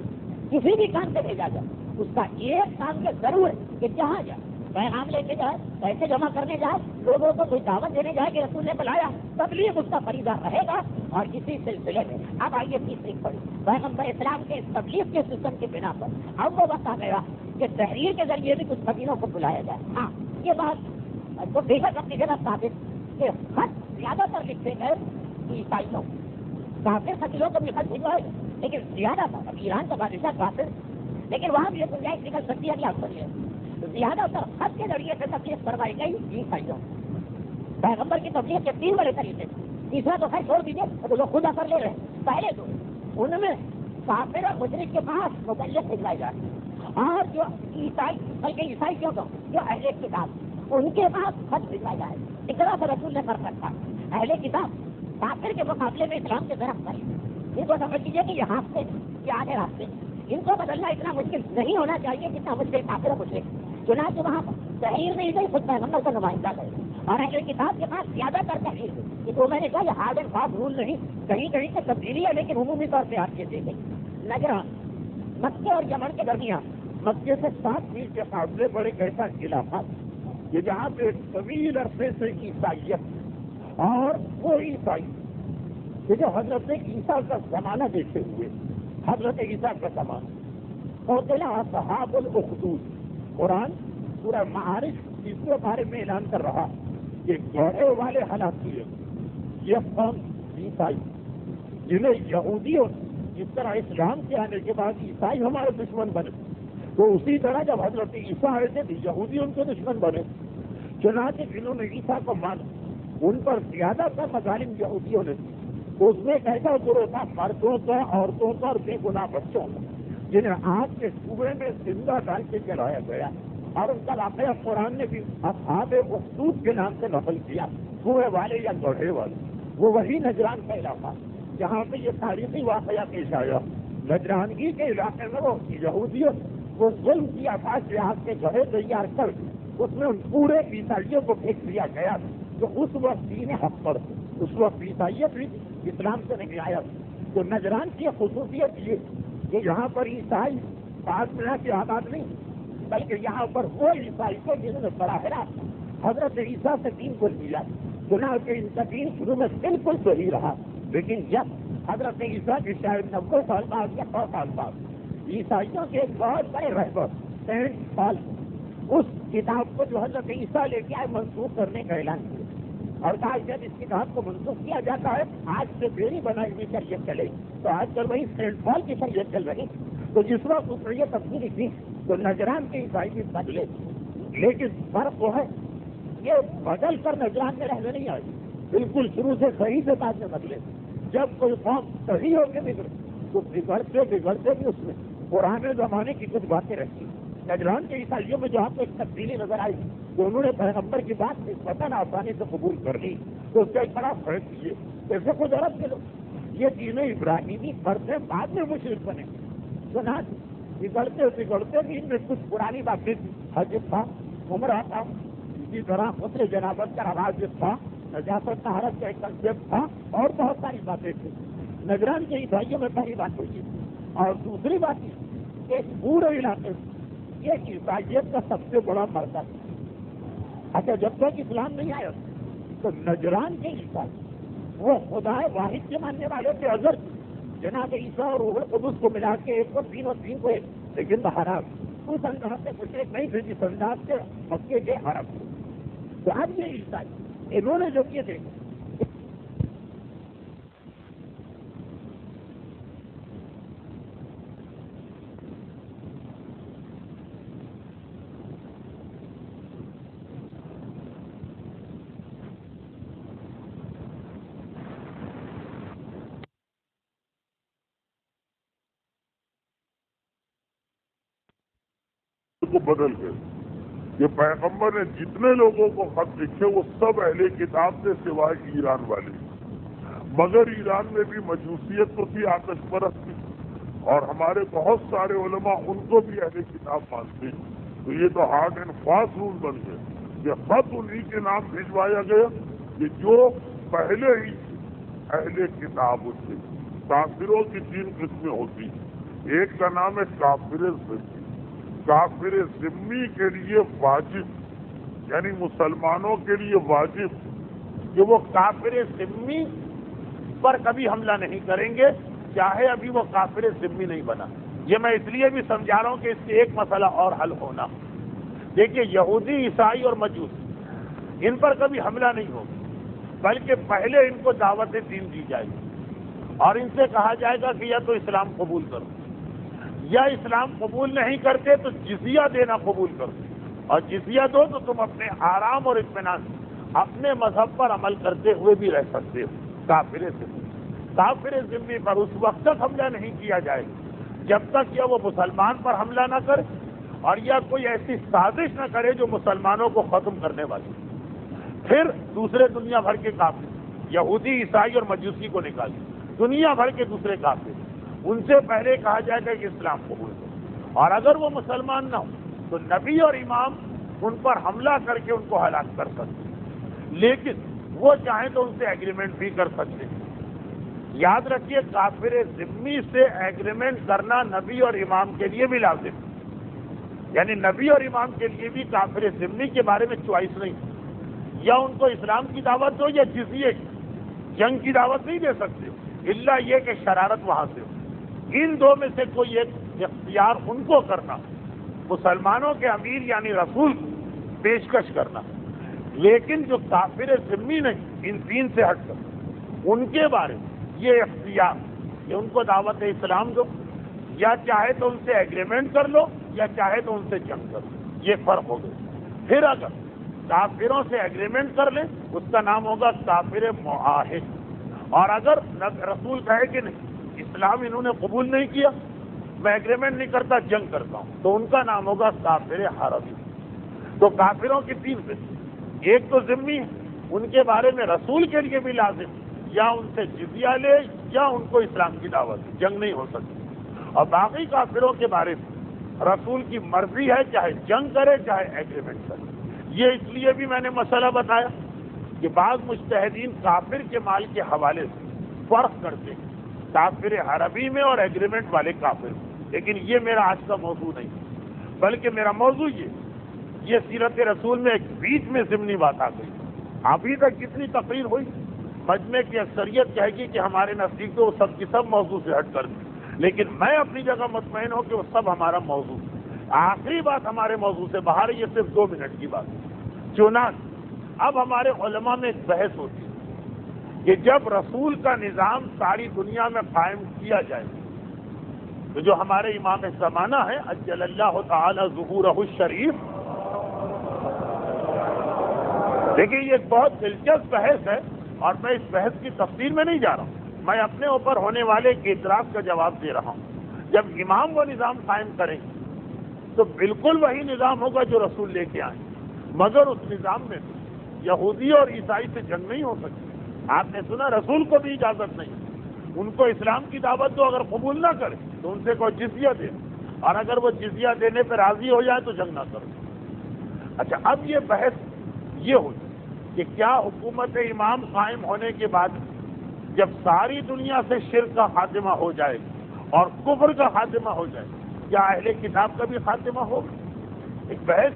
کسی بھی کام سے بھیجا جائے، اس کا ایک کام کے ضرور ہے کہ جہاں جائے پیغام لے کے جائے، پیسے جمع کرنے جائے، لوگوں کو کوئی دعوت دینے جائے کہ رسول نے بلایا، تبلیغ اس کا فریضہ رہے گا۔ اور اسی سلسلے میں اب آئیے تیسری پڑھی پیغمبر اسلام کے اس تبلیغ کے سسٹم کی بنا پر اب وہ وقت آ گیا کہ تحریر کے ذریعے بھی کچھ قبیلوں کو بلایا جائے۔ ہاں یہ بات تو بے شک اپنی جگہ ثابت کہ خط زیادہ تر لکھتے گئے عیسائیوں، کافر قبیلوں کو بھی خط بھجوائے، لیکن زیادہ تر اب ایران کا بادشاہ کافر، لیکن وہاں بھی یہ گنجائش نکل سکتی ہے کہ آپ سنیے زیادہ تر خط کے ذریعے سے تبلیغ کروائی گئی عیسائیوں۔ پیغمبر کی تبلیغ کے 3 بڑے طریقے، تیسرا تو خیر چھوڑ دیجیے، تو لوگ خود اثر لے رہے ہیں۔ پہلے تو ان میں کافر اور مشرک کے پاس مبلغ بھجوائے جائے، اور جو عیسائی بلکہ عیسائی کیوں کہ جو اہل کتاب ان کے پاس خط بھجوایا جائے۔ اس طرح سے رسول نے فرق رکھا، اہل کتاب کافر کے مقابلے میں اسلام کے طرف بڑھے، ان کو سمجھ لیجیے کہ یہ ہاتھ سے یہ آگے راستے، ان کو بدلنا اتنا مشکل نہیں ہونا چاہیے جتنا مشکل کافر اور مشرک۔ چنانچہ وہاں تحریر نہیں گئی، خود پیغمبر کا نمائندہ گئے، اور اہل کتاب کے پاس زیادہ تر تحریر ہوئی، تو میں نے کہا یہ ہارڈ اینڈ فاسٹ رول نہیں، کہیں کہیں سے تبدیلی ہے، لیکن عمومی طور پہ آپ کے دی گئی۔ نجران مکے اور یمن کے درمیان مکے سے 7 میل کے فاصلے پر ایک ایسا علاقہ کہ جہاں پہ طویل عرصے سے عیسائیت اور وہ عیسائی کہ جو حضرت عیسیٰ کا زمانہ دیکھتے ہوئے، حضرت عیسیٰ کا زمانہ قتل اصحاب الاخدود، قرآن سورہ معارج اس کے بارے میں اعلان کر رہا کہ گھوڑے والے ہلاک کیے یہ قوم عیسائی، جنہیں یہودیوں جس طرح اسلام کے آنے کے بعد عیسائی ہمارے دشمن بنے، تو اسی طرح جب حضرت عیسیٰ آئے تھے یہودی ان کے دشمن بنے۔ چنانچہ جنہوں نے عیسیٰ کو مانا ان پر زیادہ تر مظالم یہودیوں نے، اس میں ایک ایسا گروہ تھا مردوں کا، عورتوں کا اور بے گناہ بچوں کا، جنہیں آگ کے کنویں میں زندہ ڈال کے جلایا گیا، اور ان کا واقعہ قرآن نے بھی اصحاب اخدود کے نام سے نقل کیا، کنویں والے یا گڑھے والے۔ وہ وہی نجران کا علاقہ جہاں پہ یہ تاریخی واقعہ پیش آیا۔ نجرانگی کے علاقے میں وہ یہودیوں وہ ظلم کیا تھا کہ آگ کے گڑھے تیار کر اس میں ان پورے عیسائیوں کو پھینک دیا گیا، جو اس وقت دین حق پر اس وقت عیسائیت بھی اسلام سے نہیں آیا۔ تو نجران کی خصوصیت یہ کہ یہاں پر عیسائی بعض میں کی آباد نہیں، بلکہ یہاں پر وہ عیسائی کو جنہوں نے براہ راست حضرت عیسیٰ سے دین کو لیا، چنانچہ ان کا دین شروع میں بالکل صحیح رہا، لیکن جب حضرت عیسیٰ کی شاید 90 سال بعد یا 100 سال بعد عیسائیوں کے ایک بہت بڑے رہبر سینٹ پال اس کتاب کو جو حضرت عیسیٰ لے کے آئے منسوخ کرنے کا اعلان کیا، اور کہا جب اس کتاب کو منسوخ کیا جاتا ہے آج سے میری بنائی ہوئی شریعت چلے، تو آج کل وہی سینٹ پال کی شریعت چل رہی، تو جس وقت اس نے یہ تبدیلی تھی تو نجران کے عیسائی بھی بدلے، لیکن فرق وہ ہے یہ بدل کر نجران میں رہنے نہیں آئی، بالکل شروع سے صحیح سے بعد میں بدلے۔ جب کوئی قوم صحیح ہو کے بگڑے تو بگڑتے بگڑتے بھی اس میں پرانے زمانے کی کچھ باتیں رہتی۔ نجران کے عیسائیوں میں جو آپ کو ایک تبدیلی نظر آئی تو انہوں نے پیغمبر کی بات نسبتاً آسانی سے قبول کر لی، تو اس کا ایک بڑا فرق کیے۔ جیسے خود عرب کے لوگ یہ دین ابراہیمی پڑھتے بعد میں مشرک بنے، چنانچہ بگڑتے بگڑتے بھی ان میں کچھ پرانی باتیں تھی، حج تھا، عمرہ تھا، اسی طرح غسل جنابت کا رواج تھا، نجاست طہارت کا ایک کنسیپٹ تھا، اور بہت ساری باتیں تھیں۔ نجران کے عیسائیوں میں پہلی بات ہوئی ہے. اور دوسری بات یہ ایک پورے علاقے میں یہ عیسائیت کا سب سے بڑا مرکز. اچھا جب تک اسلام نہیں آیا تو نجران کے عیسائی وہ خدا واحد کے ماننے والے تھے. اگر جناب عیسیٰ اور روح القدس کو ملا کے ایک کو تین اور تین کو ایک, لیکن بہرحال اس انداز سے کچھ ایک نہیں تھے جس انداز سے مکے کے حرم. تو اب یہ عیسائی انہوں نے جو کیے تھے کو بدل گئے. یہ پیغمبر نے جتنے لوگوں کو خط لکھے وہ سب اہل کتاب سے سوائے ایران والے. مگر ایران میں بھی مجوسیت تو تھی, آتش پرست تھی, اور ہمارے بہت سارے علماء ان کو بھی اہل کتاب مانتے ہیں. تو یہ تو ہارڈ اینڈ فاسٹ رول بن گئے. یہ خط انہی کے نام بھجوایا گیا کہ جو پہلے ہی اہل کتاب ہوتے. کافروں کی 3 قسمیں ہوتی ہیں. ایک کا نام ہے کافر ذمی. کافر ذمی کے لیے واجب, یعنی مسلمانوں کے لیے واجب کہ وہ کافر ذمی پر کبھی حملہ نہیں کریں گے, چاہے ابھی وہ کافر ذمی نہیں بنا. یہ میں اس لیے بھی سمجھا رہا ہوں کہ اس سے ایک مسئلہ اور حل ہونا. دیکھیے یہودی, عیسائی اور مجوسی ان پر کبھی حملہ نہیں ہوگا, بلکہ پہلے ان کو دعوت دین دی جائے گی اور ان سے کہا جائے گا کہ یا تو اسلام قبول کرو, یا اسلام قبول نہیں کرتے تو جزیہ دینا قبول کرو, اور جزیہ دو تو تم اپنے آرام اور اطمینان اپنے مذہب پر عمل کرتے ہوئے بھی رہ سکتے ہو. کافر ذمی پر اس وقت تک حملہ نہیں کیا جائے گا جب تک یا وہ مسلمان پر حملہ نہ کرے اور یا کوئی ایسی سازش نہ کرے جو مسلمانوں کو ختم کرنے والی. پھر دوسرے دنیا بھر کے کافر یہودی, عیسائی اور مجوسی کو نکالی, دنیا بھر کے دوسرے کافر ان سے پہلے کہا جائے گا کہ اسلام قبول کرو, اور اگر وہ مسلمان نہ ہو تو نبی اور امام ان پر حملہ کر کے ان کو ہلاک کر سکتے ہیں, لیکن وہ چاہیں تو ان سے ایگریمنٹ بھی کر سکتے ہیں. یاد رکھیے کافر ذمی سے ایگریمنٹ کرنا نبی اور امام کے لیے بھی لازم, یعنی نبی اور امام کے لیے بھی کافر ذمی کے بارے میں چوائس نہیں, یا ان کو اسلام کی دعوت دو یا جزیے کی, جنگ کی دعوت نہیں دے سکتے الا یہ کہ شرارت وہاں سے ہو. ان دو میں سے کوئی ایک اختیار ان کو کرنا, مسلمانوں کے امیر یعنی رسول پیشکش کرنا. لیکن جو کافر ذمی نہیں ان 3 سے ہٹ کر ان کے بارے میں یہ اختیار کہ ان کو دعوت اسلام دو, یا چاہے تو ان سے ایگریمنٹ کر لو یا چاہے تو ان سے جنگ کر لو. یہ فرق ہو گیا. پھر اگر کافروں سے ایگریمنٹ کر لیں اس کا نام ہوگا کافر معاہد, اور اگر رسول کہے کہ نہیں اسلام انہوں نے قبول نہیں کیا, میں ایگریمنٹ نہیں کرتا, جنگ کرتا ہوں, تو ان کا نام ہوگا کافر حربی. تو کافروں کی 3 قسم, ایک تو ذمی ہے, ان کے بارے میں رسول کے لیے بھی لازم یا ان سے جزیہ لے یا ان کو اسلام کی دعوت, جنگ نہیں ہو سکتی. اور باقی کافروں کے بارے میں رسول کی مرضی ہے, چاہے جنگ کرے چاہے ایگریمنٹ کرے. یہ اس لیے بھی میں نے مسئلہ بتایا کہ بعض مجتہدین کافر کے مال کے حوالے سے فرق کرتے ہیں کافر حربی میں اور ایگریمنٹ والے کافر میں, لیکن یہ میرا آج کا موضوع نہیں, بلکہ میرا موضوع یہ سیرت رسول میں ایک بیچ میں ضمنی بات آ گئی. ابھی تک کتنی تقریر ہوئی, مجمع کی اکثریت کہے گی کہ ہمارے نزدیک تو وہ سب کی سب موضوع سے ہٹ کر دیں, لیکن میں اپنی جگہ مطمئن ہوں کہ وہ سب ہمارا موضوع. آخری بات ہمارے موضوع سے باہر, یہ صرف 2 منٹ کی بات. چنانچہ اب ہمارے علماء میں ایک بحث ہوتی ہے کہ جب رسول کا نظام ساری دنیا میں قائم کیا جائے تو جو ہمارے امام زمانہ ہے اجل اللہ تعالی ظہورہ الشریف, دیکھیے یہ ایک بہت دلچسپ بحث ہے اور میں اس بحث کی تفصیل میں نہیں جا رہا ہوں, میں اپنے اوپر ہونے والے ایک اعتراض کا جواب دے رہا ہوں. جب امام وہ نظام قائم کریں تو بالکل وہی نظام ہوگا جو رسول لے کے آئیں, مگر اس نظام میں یہودی اور عیسائی سے جنگ نہیں ہو سکتی. آپ نے سنا رسول کو بھی اجازت نہیں, ان کو اسلام کی دعوت دو, اگر قبول نہ کرے تو ان سے کوئی جزیہ دے, اور اگر وہ جزیہ دینے پہ راضی ہو جائے تو جنگ نہ کرو. اچھا اب یہ بحث یہ ہوئی کہ کیا حکومت امام قائم ہونے کے بعد جب ساری دنیا سے شرک کا خاتمہ ہو جائے اور کفر کا خاتمہ ہو جائے، کیا اہل کتاب کا بھی خاتمہ ہوگا؟ ایک بحث،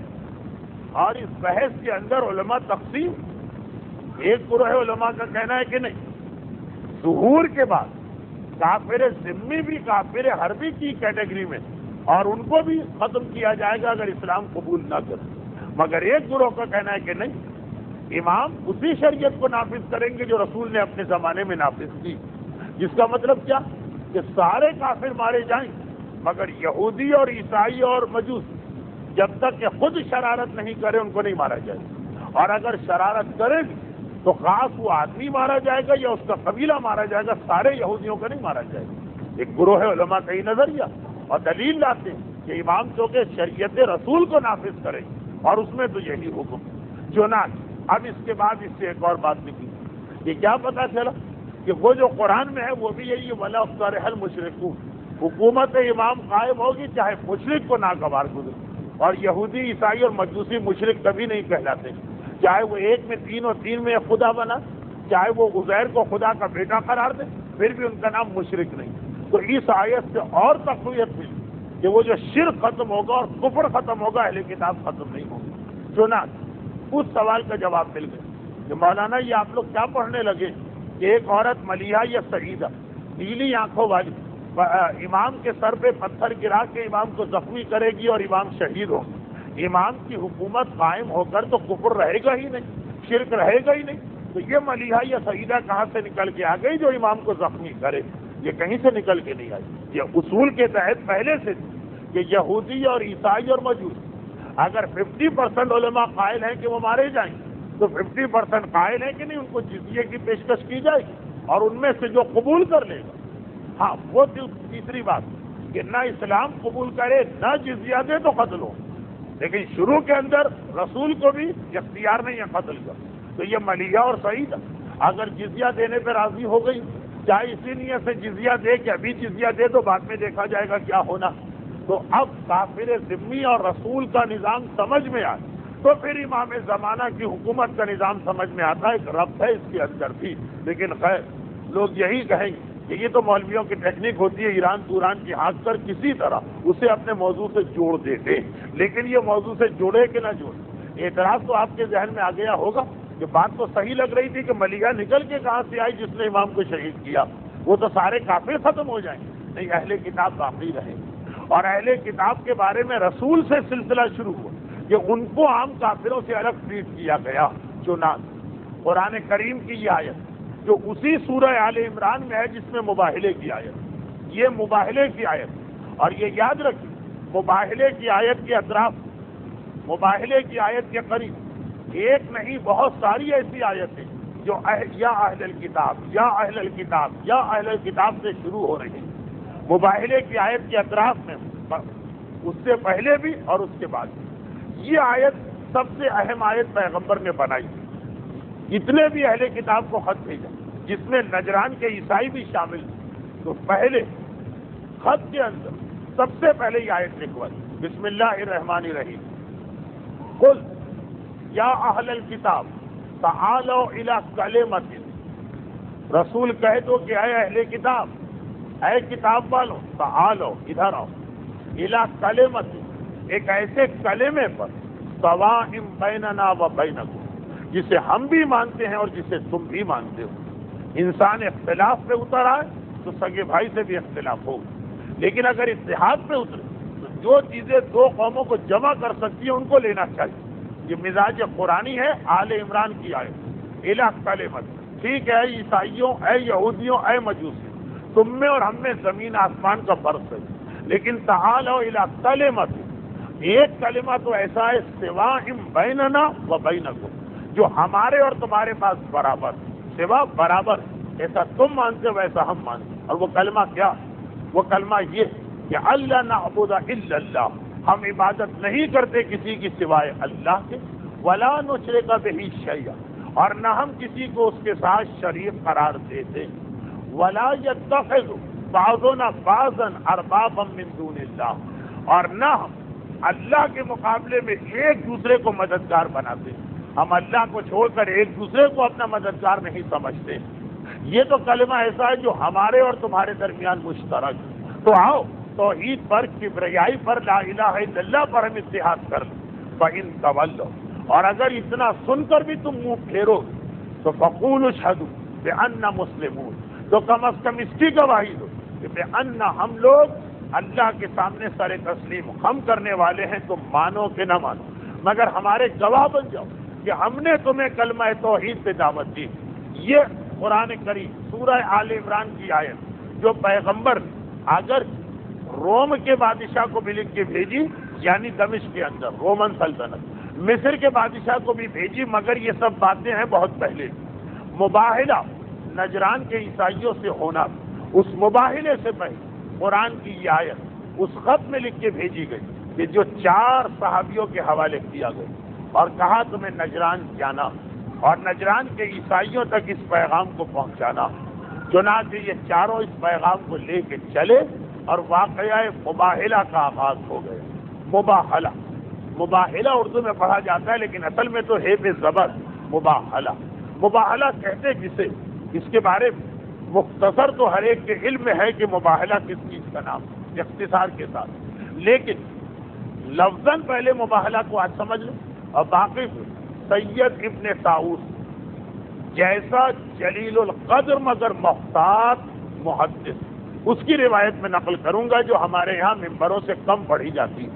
اور اس بحث کے اندر علماء تقسیم، ایک گروہ علماء کا کہنا ہے کہ نہیں، ظہور کے بعد کافر ذمی بھی کافر حربی کی کیٹیگری میں، اور ان کو بھی ختم کیا جائے گا اگر اسلام قبول نہ کرے۔ مگر ایک گروہ کا کہنا ہے کہ نہیں، امام اسی شریعت کو نافذ کریں گے جو رسول نے اپنے زمانے میں نافذ کی، جس کا مطلب کیا کہ سارے کافر مارے جائیں مگر یہودی اور عیسائی اور مجوسی جب تک کہ خود شرارت نہیں کرے ان کو نہیں مارا جائے گا، اور اگر شرارت کرے بھی تو خاص وہ آدمی مارا جائے گا یا اس کا قبیلہ مارا جائے گا، سارے یہودیوں کو نہیں مارا جائے گا۔ ایک گروہ علماء کا ہی نظریہ، اور دلیل لاتے ہیں کہ امام چونکہ شریعت رسول کو نافذ کرے اور اس میں تو یہی حکم چنانچہ۔ اب اس کے بعد اس سے ایک اور بات نکلی، یہ کیا پتا چلا کہ وہ جو قرآن میں ہے وہ بھی یہی وَلَا اَفْتَرِحَ الْمُشْرِكُونَ، حکومت امام قائم ہوگی چاہے مشرک کو ناگوار گزرے، اور یہودی عیسائی اور مجوسی مشرک کبھی نہیں کہلاتے، چاہے وہ ایک میں تین اور تین میں خدا بنا، چاہے وہ عزیر کو خدا کا بیٹا قرار دے، پھر بھی ان کا نام مشرک نہیں۔ تو اس آیت سے اور تقویت ملی کہ وہ جو شرک ختم ہوگا اور کفر ختم ہوگا، اہل کتاب ختم نہیں ہوگی۔ چنانچہ اس سوال کا جواب مل گیا کہ مولانا یہ آپ لوگ کیا پڑھنے لگے کہ ایک عورت ملیحہ یا سعیدہ نیلی آنکھوں والی امام کے سر پہ پتھر گرا کے امام کو زخمی کرے گی اور امام شہید ہوگا، امام کی حکومت قائم ہو کر تو کفر رہے گا ہی نہیں، شرک رہے گا ہی نہیں، تو یہ ملیحہ یا سعیدہ کہاں سے نکل کے آ گئی جو امام کو زخمی کرے؟ یہ کہیں سے نکل کے نہیں آئی، یہ اصول کے تحت پہلے سے تھی کہ یہودی اور عیسائی اور مجوسی اگر 50% علماء قائل ہیں کہ وہ مارے جائیں تو 50% قائل ہیں کہ نہیں ان کو جزیے کی پیشکش کی جائے گی، اور ان میں سے جو قبول کر لے گا، ہاں وہ تیسری بات کہ نہ اسلام قبول کرے نہ جزیہ دے تو قتل ہو، لیکن شروع کے اندر رسول کو بھی اختیار نہیں ہے قتل کا۔ تو یہ ملیحہ اور سعیدہ اگر جزیہ دینے پہ راضی ہو گئی، چاہے اسی نیت سے جزیہ دے کہ ابھی جزیہ دے تو بعد میں دیکھا جائے گا کیا ہونا، تو اب کافر ذمی اور رسول کا نظام سمجھ میں آئے تو پھر امام زمانہ کی حکومت کا نظام سمجھ میں آتا ہے، ایک ربط ہے اس کے اندر بھی۔ لیکن خیر لوگ یہی کہیں گے کہ یہ تو مولویوں کی ٹیکنیک ہوتی ہے، ایران توران کی ہانک کر کسی طرح اسے اپنے موضوع سے جوڑ دیتے، لیکن یہ موضوع سے جوڑے کہ نہ جوڑے، اعتراض تو آپ کے ذہن میں آ گیا ہوگا کہ بات تو صحیح لگ رہی تھی کہ ملیحہ نکل کے کہاں سے آئی جس نے امام کو شہید کیا، وہ تو سارے کافر ختم ہو جائیں گے، نہیں اہل کتاب باقی رہیں گے۔ اور اہل کتاب کے بارے میں رسول سے سلسلہ شروع ہوا کہ ان کو عام کافروں سے الگ ٹریٹ کیا گیا۔ چنانچہ قرآن کریم کی یہ آیت جو اسی سورہ آل عمران میں ہے جس میں مباہلے کی آیت، یہ مباہلے کی آیت، اور یہ یاد رکھیں مباہلے کی آیت کے اطراف، مباہلے کی آیت کے قریب ایک نہیں بہت ساری ایسی آیتیں جو یا اہل الکتاب یا اہل الکتاب یا اہل الکتاب سے شروع ہو رہی ہیں۔ مباہلے کی آیت کے اطراف میں اس سے پہلے بھی اور اس کے بعد بھی یہ آیت سب سے اہم آیت پیغمبر نے بنائی، جتنے بھی اہل کتاب کو خط بھیجا جس میں نجران کے عیسائی بھی شامل تھے، تو پہلے خط کے اندر سب سے پہلے یہ آیت لکھوائی، بسم اللہ الرحمن الرحیم، قل یا اہل الکتاب تعالوا الی کلمۃ، رسول کہہ دو کہ اے اہل کتاب، اے کتاب والو، تعالو ادھر آؤ، الی کلمۃ، ایک ایسے کلمے پر، سواء بیننا و بینکم، جسے ہم بھی مانتے ہیں اور جسے تم بھی مانتے ہو۔ انسان اختلاف پہ اتر آئے تو سگے بھائی سے بھی اختلاف ہوگا، لیکن اگر اتحاد پہ اترے تو جو چیزیں دو قوموں کو جمع کر سکتی ہیں ان کو لینا چاہیے۔ یہ مزاج قرآنی ہے آل عمران کی آیت، الی کلمۃ، ٹھیک ہے عیسائیوں، اے یہودیوں، اے مجوسیوں، تم میں اور ہم میں زمین آسمان کا فرق ہے، لیکن تعالوا الی کلمۃ، ایک کلمہ تو ایسا ہے سواء بیننا و بینکم، جو ہمارے اور تمہارے پاس برابر، سوا برابر، ایسا تم مانتے ویسا ہم مانتے۔ اور وہ کلمہ کیا؟ وہ کلمہ یہ کہ اللہ نعبد الا اللہ، ہم عبادت نہیں کرتے کسی کی سوائے اللہ کے، ولا نشرک بہ شیئا، اور نہ ہم کسی کو اس کے ساتھ شریک قرار دیتے، ولا یتخذ بعضنا بعضا اربابا من دون اللہ، اور نہ ہم اللہ کے مقابلے میں ایک دوسرے کو مددگار بناتے، ہم اللہ کو چھوڑ کر ایک دوسرے کو اپنا مددگار نہیں سمجھتے۔ یہ تو کلمہ ایسا ہے جو ہمارے اور تمہارے درمیان مشترک ہے۔ تو آؤ توحید پر، کبریائی پر، لا الہ الا اللہ پر ہم اتحاد کر لیں۔ فَإِن تَوَلَّوْا، اور اگر اتنا سن کر بھی تم منہ پھیرو تو فَقُولُوا اشْهَدُوا بِأَنَّا مُسْلِمُونَ، تو کم از کم اس کی گواہی دو کہ بِأَنَّا، ہم لوگ اللہ کے سامنے سر تسلیم ہم کرنے والے ہیں، تم مانو کہ نہ مانو، مگر ہمارے گواہ بن جاؤ کہ ہم نے تمہیں کلمہ توحید پہ دعوت دی۔ یہ قرآن کریم سورہ آل عمران کی آیت، جو پیغمبر اگر روم کے بادشاہ کو بھی لکھ کے بھیجی، یعنی دمشق کے اندر رومن سلطنت، مصر کے بادشاہ کو بھی بھیجی، مگر یہ سب باتیں ہیں بہت پہلے۔ مباہلہ نجران کے عیسائیوں سے ہونا، اس مباہلے سے پہلے قرآن کی یہ آیت اس خط میں لکھ کے بھیجی گئی کہ جو 4 صحابیوں کے حوالے کیا گیا اور کہا تمہیں نجران جانا اور نجران کے عیسائیوں تک اس پیغام کو پہنچانا۔ چنانچہ یہ چاروں اس پیغام کو لے کے چلے اور واقعہ مباہلہ کا آغاز ہو گیا۔ مباہلہ، مباہلہ اردو میں پڑھا جاتا ہے لیکن اصل میں تو ہے بے زبر مباہلہ۔ مباہلہ کہتے کسے، اس کے بارے میں مختصر تو ہر ایک کے علم میں ہے کہ مباہلہ کس چیز کا نام، اختصار کے ساتھ، لیکن لفظاً پہلے مباہلہ کو آج سمجھ لیں اور باقی سید ابن طاؤس جیسا جلیل القدر مگر محتاط محدث، اس کی روایت میں نقل کروں گا جو ہمارے یہاں ممبروں سے کم پڑھی جاتی ہے۔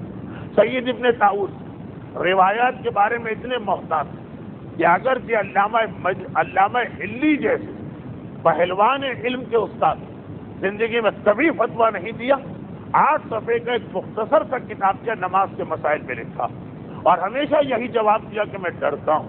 سید ابن طاؤس روایات کے بارے میں اتنے محتاط کہ اگرچہ علامہ حلی جیسے پہلوان علم کے استاد زندگی میں کبھی فتویٰ نہیں دیا، 8 صفحے کا ایک مختصر سا کتابچہ نماز کے مسائل پہ لکھا اور ہمیشہ یہی جواب دیا کہ میں ڈرتا ہوں،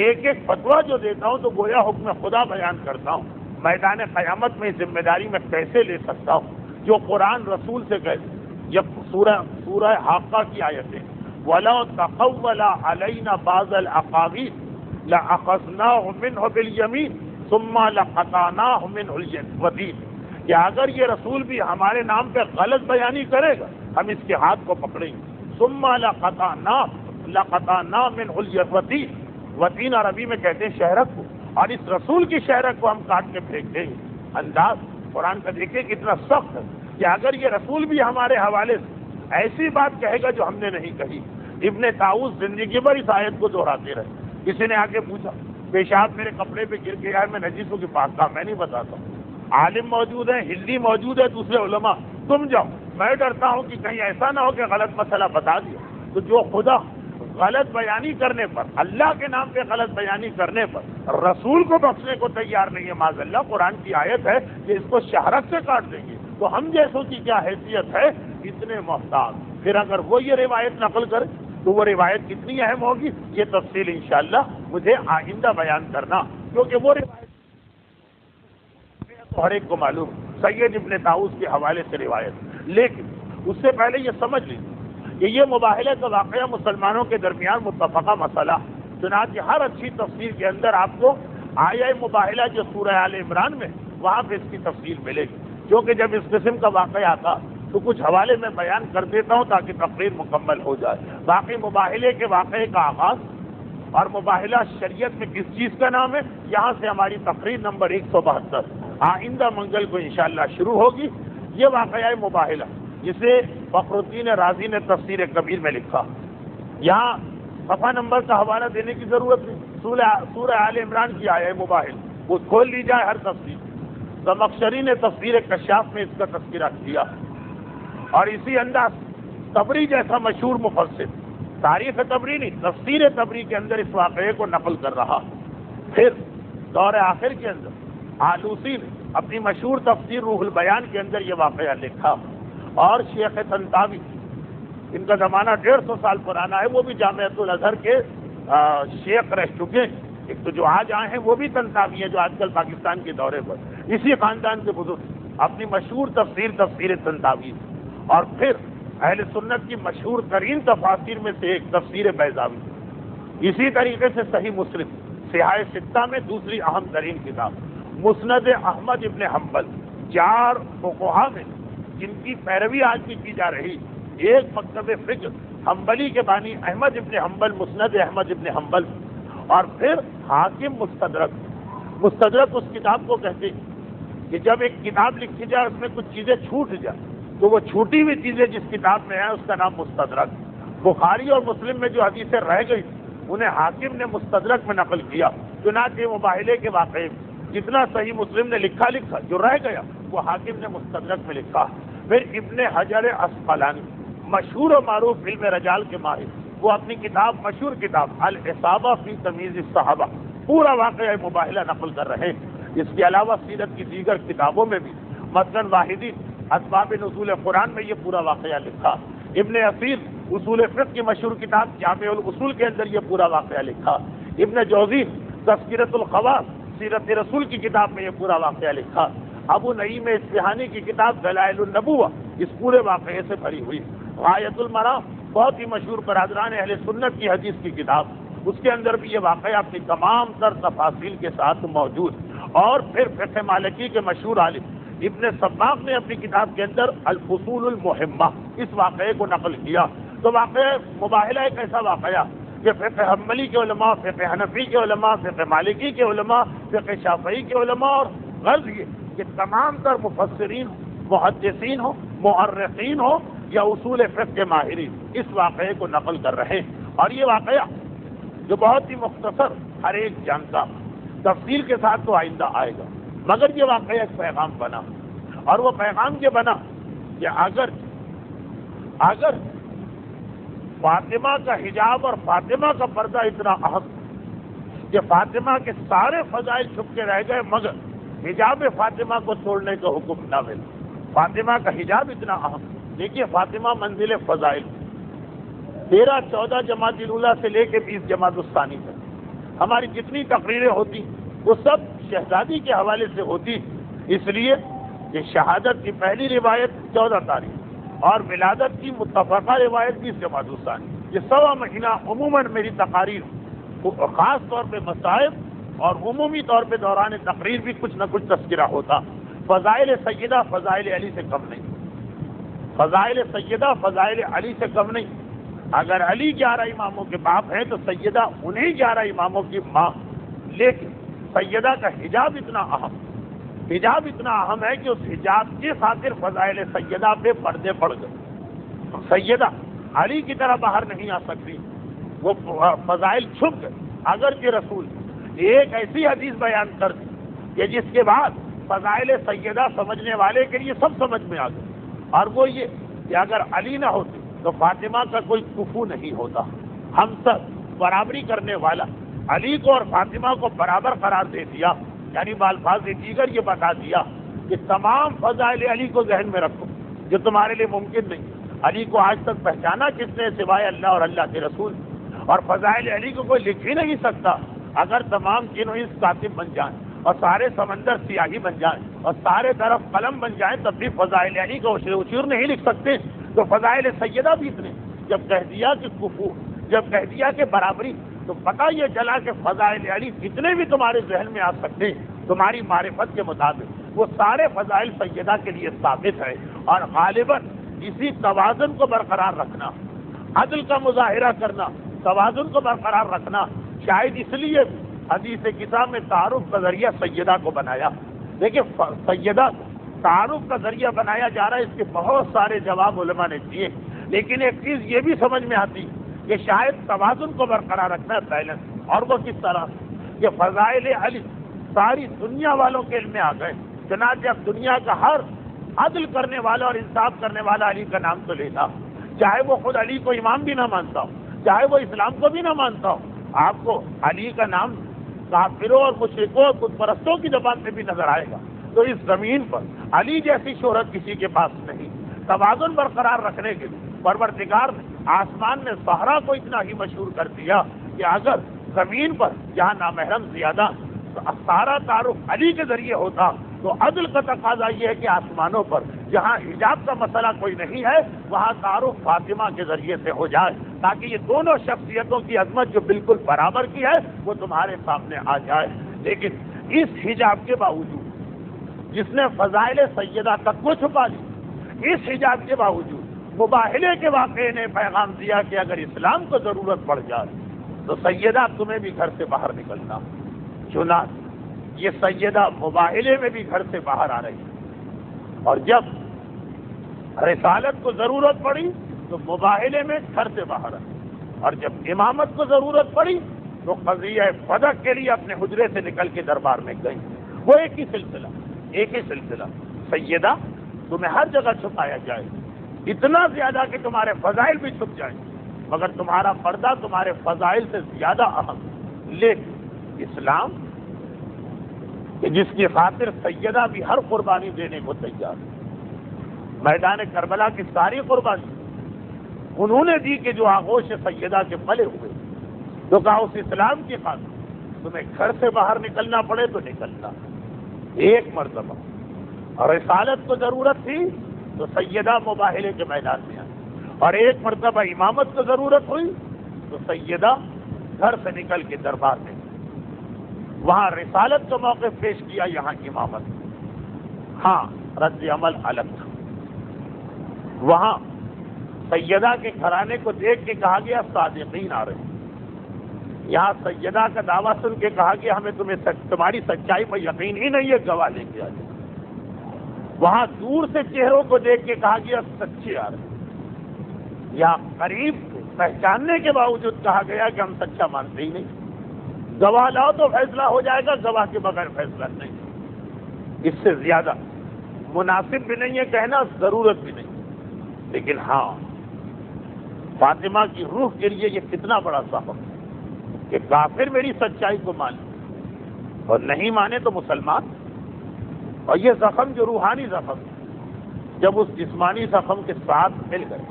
ایک ایک فتویٰ جو دیتا ہوں تو گویا حکم خدا بیان کرتا ہوں، میدان قیامت میں ذمہ داری میں کیسے لے سکتا ہوں جو قرآن رسول سے کہتے۔ جب سورہ حاقہ کی آیتیں وَلَوْ تَقَوَّلَ عَلَيْنَا بَعْضَ الْأَقَاوِيلِ لَأَخَذْنَاهُ مِنْهُ بِالْيَمِينِ ثُمَّ لَقَطَعْنَاهُ مِنْهُ الْوَتِينَ، کہ اگر یہ رسول بھی ہمارے نام پہ غلط بیانی کرے گا ہم اس کے ہاتھ کو پکڑیں گے۔ ثُمَّ لَقَطَعْنَاهُ مِنْهُ الْوَتِينَ، وتین عربی میں کہتے ہیں شہرک کو، اور اس رسول کی شہرک کو ہم کاٹ کے پھینک دیں گے۔ انداز قرآن کا دیکھیں کتنا سخت ہے کہ اگر یہ رسول بھی ہمارے حوالے سے ایسی بات کہے گا جو ہم نے نہیں کہی۔ ابن طاؤس زندگی بھر اس آیت کو دہراتے رہے۔ کسی نے آ کے پوچھا پیشاب میرے کپڑے پہ گر گیا ہے، میں نجیس ہوں کہ پاک، کہا میں نہیں بتاتا ہوں، عالم موجود ہے، ہندی موجود ہے، دوسرے علماء، تم جاؤ، میں ڈرتا ہوں کہ کہیں ایسا نہ ہو کہ غلط مسئلہ بتا دیا۔ تو جو خدا غلط بیانی کرنے پر، اللہ کے نام پہ غلط بیانی کرنے پر رسول کو بخشنے کو تیار نہیں ہے، معاذ اللہ قرآن کی آیت ہے کہ اس کو شہرت سے کاٹ دیں گے، تو ہم جیسوں کی کیا حیثیت ہے، اتنے محتاط۔ پھر اگر وہ یہ روایت نقل کرے تو وہ روایت کتنی اہم ہوگی، یہ تفصیل انشاءاللہ مجھے آئندہ بیان کرنا، کیونکہ وہ روایت تو ہر ایک کو معلوم، سید ابن طاؤس کے حوالے سے روایت۔ لیکن اس سے پہلے یہ سمجھ لیجیے کہ یہ مباہلے کا واقعہ مسلمانوں کے درمیان متفقہ مسئلہ، چنانچہ ہر اچھی تفسیر کے اندر آپ کو آیہ مباہلہ جو سورہ آل عمران میں وہاں پہ اس کی تفصیل ملے گی، کیونکہ جب اس قسم کا واقعہ آتا تو کچھ حوالے میں بیان کر دیتا ہوں تاکہ تقریر مکمل ہو جائے۔ باقی مباہلے کے واقعے کا آغاز اور مباہلہ شریعت میں کس چیز کا نام ہے، یہاں سے ہماری تقریر نمبر 172 آئندہ منگل کو انشاءاللہ شروع ہوگی۔ یہ واقعہ مباہلہ جسے فخر الدین رازی نے تفسیر کبیر میں لکھا، یہاں صفحہ نمبر کا حوالہ دینے کی ضرورت نہیں، سورہ آل عمران کی آیہ مباہل وہ کھول لی جائے ہر تفسیر۔ زمخشری نے تفسیر کشاف میں اس کا تذکرہ کیا، اور اسی انداز طبری جیسا مشہور مفسر تاریخ طبری نہیں، تفسیر طبری کے اندر اس واقعے کو نقل کر رہا۔ پھر دور آخر کے اندر آلوسی نے اپنی مشہور تفسیر روح البیان کے اندر یہ واقعہ لکھا، اور شیخ طنطاوی، ان کا زمانہ 150 سال پرانا ہے، وہ بھی جامعۃ الازہر کے شیخ رہ چکے ہیں۔ ایک تو جو آج آئے ہیں وہ بھی طنطاوی ہیں جو آج کل پاکستان کے دورے پر، اسی خاندان کے بزرگ، اپنی مشہور تفسیر طنطاوی، اور پھر اہل سنت کی مشہور ترین تفاسیر میں سے ایک تفسیر بیضاوی۔ اسی طریقے سے صحیح مسلم صحاح ستہ میں دوسری اہم ترین کتاب، مسند احمد ابن حنبل، 4 فقہا میں جن کی پیروی آج بھی کی جا رہی، ایک مکتب فکر حنبلی کے بانی احمد ابن حنبل، مسند احمد ابن حنبل، اور پھر حاکم مستدرک اس کتاب کو کہتے ہیں کہ جب ایک کتاب لکھی جائے اس میں کچھ چیزیں چھوٹ جائیں تو وہ چھوٹی ہوئی چیزیں جس کتاب میں ہیں اس کا نام مستدرک. بخاری اور مسلم میں جو حدیثیں رہ گئی انہیں حاکم نے مستدرک میں نقل کیا. چنانچہ مباہلے کے واقعے جتنا صحیح مسلم نے لکھا جو رہ گیا وہ حاکم نے مستدرک میں لکھا. پھر ابن حجر عسقلانی مشہور و معروف علم رجال کے ماہر، وہ اپنی کتاب مشہور کتاب الاصابہ فی تمیز الصحابہ پورا واقعہ مباہلہ نقل کر رہے ہیں. اس کے علاوہ سیرت کی دیگر کتابوں میں بھی مثلاً واحدی اسباب نزول قرآن میں یہ پورا واقعہ لکھا. ابن اثیر اصول فقہ کی مشہور کتاب جامع الاصول کے اندر یہ پورا واقعہ لکھا. ابن جوزی تذکرۃ الخواص سیرت رسول کی کتاب میں یہ پورا واقعہ لکھا. ابو نعیم اصفہانی کی کتاب دلائل النبوہ اس پورے واقعے سے بھری ہوئی. غایۃ المرام بہت ہی مشہور برادران اہل سنت کی حدیث کی کتاب، اس کے اندر بھی یہ واقعہ اپنی تمام تر تفاصیل کے ساتھ موجود. اور پھر فقہ مالکی کے مشہور عالم ابن صباغ نے اپنی کتاب کے اندر الفصول المہمہ اس واقعے کو نقل کیا. تو واقعہ مباہلہ ایک ایسا واقعہ کہ فقہ حنبلی کے علماء، فقہ حنفی کے علماء، فقہ مالکی کے علماء، فقہ شافعی کے علماء، اور غرض یہ کہ تمام تر مفسرین، محدثین ہو، مؤرخین ہو یا اصول فقہ کے ماہرین اس واقعے کو نقل کر رہے ہیں. اور یہ واقعہ جو بہت ہی مختصر ہر ایک جانتا، تفصیل کے ساتھ تو آئندہ آئے گا، مگر یہ واقعہ ایک پیغام بنا. اور وہ پیغام یہ بنا کہ اگر فاطمہ کا حجاب اور فاطمہ کا پردہ اتنا اہم کہ فاطمہ کے سارے فضائل چھپ کے رہ گئے مگر حجاب فاطمہ کو توڑنے کا حکم نہ ملا. فاطمہ کا حجاب اتنا اہم. دیکھیے فاطمہ منزل فضائل 13-14 جمادی الاولیٰ سے لے کے 20 جمادی الثانی تک ہماری جتنی تقریریں ہوتی وہ سب شہزادی کے حوالے سے ہوتی، اس لیے کہ شہادت کی پہلی روایت 14 تاریخ اور ولادت کی متفقہ روایت 20 جمادی الثانی. یہ سوا مہینہ عموماً میری تقاریر خاص طور پہ مصائب اور عمومی طور پہ دوران تقریر بھی کچھ نہ کچھ تذکرہ ہوتا. فضائل سیدہ فضائل علی سے کم نہیں، فضائل سیدہ فضائل علی سے کم نہیں. اگر علی 11 اماموں کے باپ ہیں تو سیدہ انہیں 11 اماموں کی ماں. لیکن سیدہ کا حجاب اتنا اہم ہے کہ اس حجاب کی خاطر فضائل سیدہ پہ پردے پڑ گئے. سیدہ علی کی طرح باہر نہیں آ سکتی، وہ فضائل چھپ گئے. اگرچہ رسول ایک ایسی حدیث بیان کر دی کہ جس کے بعد فضائل سیدہ سمجھنے والے کے لیے سب سمجھ میں آ گئے، اور وہ یہ کہ اگر علی نہ ہوتے تو فاطمہ کا کوئی کفو نہیں ہوتا. ہم سب برابری کرنے والا علی کو اور فاطمہ کو برابر قرار دے دیا، یعنی بالفاظ دیگر یہ بتا دیا کہ تمام فضائل علی کو ذہن میں رکھو جو تمہارے لیے ممکن نہیں. علی کو آج تک پہچانا کس نے سوائے اللہ اور اللہ کے رسول، اور فضائل علی کو کوئی لکھ ہی نہیں سکتا. اگر تمام جن و انس کاتب بن جائیں اور سارے سمندر سیاہی بن جائیں اور سارے طرف قلم بن جائیں تب بھی فضائل علی کو اشور نہیں لکھ سکتے. تو فضائل سیدہ بھی اتنے، جب کہہ دیا کہ کفو، جب کہہ دیا کہ برابری، تو پتہ یہ چلا کہ فضائل علی جتنے بھی تمہارے ذہن میں آ سکتے ہیں تمہاری معرفت کے مطابق وہ سارے فضائل سیدہ کے لیے ثابت ہے. اور غالباً اسی توازن کو برقرار رکھنا، عدل کا مظاہرہ کرنا، توازن کو برقرار رکھنا، شاید اس لیے حدیث کتاب میں تعارف کا ذریعہ سیدہ کو بنایا. دیکھیں سیدہ تعارف کا ذریعہ بنایا جا رہا ہے، اس کے بہت سارے جواب علماء نے دیے، لیکن ایک چیز یہ بھی سمجھ میں آتی کہ شاید توازن کو برقرار رکھنا ہے، بیلنس. اور وہ کس طرح کہ فضائل علی ساری دنیا والوں کے علم میں آ گئے. چنانچہ اب دنیا کا ہر عدل کرنے والا اور انصاف کرنے والا علی کا نام تو لیتا، چاہے وہ خود علی کو امام بھی نہ مانتا ہو، چاہے وہ اسلام کو بھی نہ مانتا ہو. آپ کو علی کا نام کافروں اور مشرکوں اور بت پرستوں کی زبان میں بھی نظر آئے گا. تو اس زمین پر علی جیسی شہرت کسی کے پاس نہیں. توازن برقرار رکھنے کے لیے پروردگار نے آسمان میں صحرا کو اتنا ہی مشہور کر دیا کہ اگر زمین پر جہاں نامحرم زیادہ سارا تعارف علی کے ذریعے ہوتا تو عدل کا تقاضا یہ ہے کہ آسمانوں پر جہاں حجاب کا مسئلہ کوئی نہیں ہے وہاں تعارف فاطمہ کے ذریعے سے ہو جائے، تاکہ یہ دونوں شخصیتوں کی عظمت جو بالکل برابر کی ہے وہ تمہارے سامنے آ جائے. لیکن اس حجاب کے باوجود جس نے فضائل سیدہ تک کو چھپا لی، اس حجاب کے باوجود مباہلے کے واقعے نے پیغام دیا کہ اگر اسلام کو ضرورت پڑ جائے تو سیدہ تمہیں بھی گھر سے باہر نکلنا. چنانچہ یہ سیدہ مباہلے میں بھی گھر سے باہر آ رہی ہے، اور جب رسالت کو ضرورت پڑی تو مباہلے میں گھر سے باہر آئی، اور جب امامت کو ضرورت پڑی تو قضیہ فدق کے لیے اپنے حجرے سے نکل کے دربار میں گئی۔ وہ ایک ہی سلسلہ سیدہ تمہیں ہر جگہ چھپایا جائے، اتنا زیادہ کہ تمہارے فضائل بھی چھپ جائیں، مگر تمہارا پردہ تمہارے فضائل سے زیادہ اہم۔ لیکن اسلام کہ جس کی خاطر سیدہ بھی ہر قربانی دینے کو تیار ہے، میدان کربلا کی ساری قربانی انہوں نے دی کہ جو آغوش سیدہ کے پلے ہوئے، تو کہا اس اسلام کی خاطر تمہیں گھر سے باہر نکلنا پڑے تو نکلنا۔ ایک مرتبہ اور رسالت کو ضرورت تھی تو سیدہ مباہلے کے میدان میں آئی، اور ایک مرتبہ امامت کو ضرورت ہوئی تو سیدہ گھر سے نکل کے دربار میں گئی۔ وہاں رسالت کا موقع پیش کیا، یہاں امامت۔ ہاں، رد عمل الگ تھا۔ وہاں سیدہ کے گھرانے کو دیکھ کے کہا گیا صادقین آ رہے ہیں، یہاں سیدہ کا دعویٰ سن کے کہا گیا ہمیں تمہاری سچائی پر یقین ہی نہیں ہے، گواہ لے کے آ جائے۔ وہاں دور سے چہروں کو دیکھ کے کہا گیا سچے آ رہے ہیں، یہاں قریب پہچاننے کے باوجود کہا گیا کہ ہم سچا مانتے ہی نہیں، گواہ لاؤ تو فیصلہ ہو جائے گا، گواہ کے بغیر فیصلہ نہیں۔ اس سے زیادہ مناسب بھی نہیں ہے کہنا، ضرورت بھی نہیں۔ لیکن ہاں، فاطمہ کی روح کے لیے یہ کتنا بڑا زخم ہے کہ کافر میری سچائی کو مانے اور نہیں مانے تو مسلمان۔ اور یہ زخم جو روحانی زخم ہے، جب اس جسمانی زخم کے ساتھ مل گئے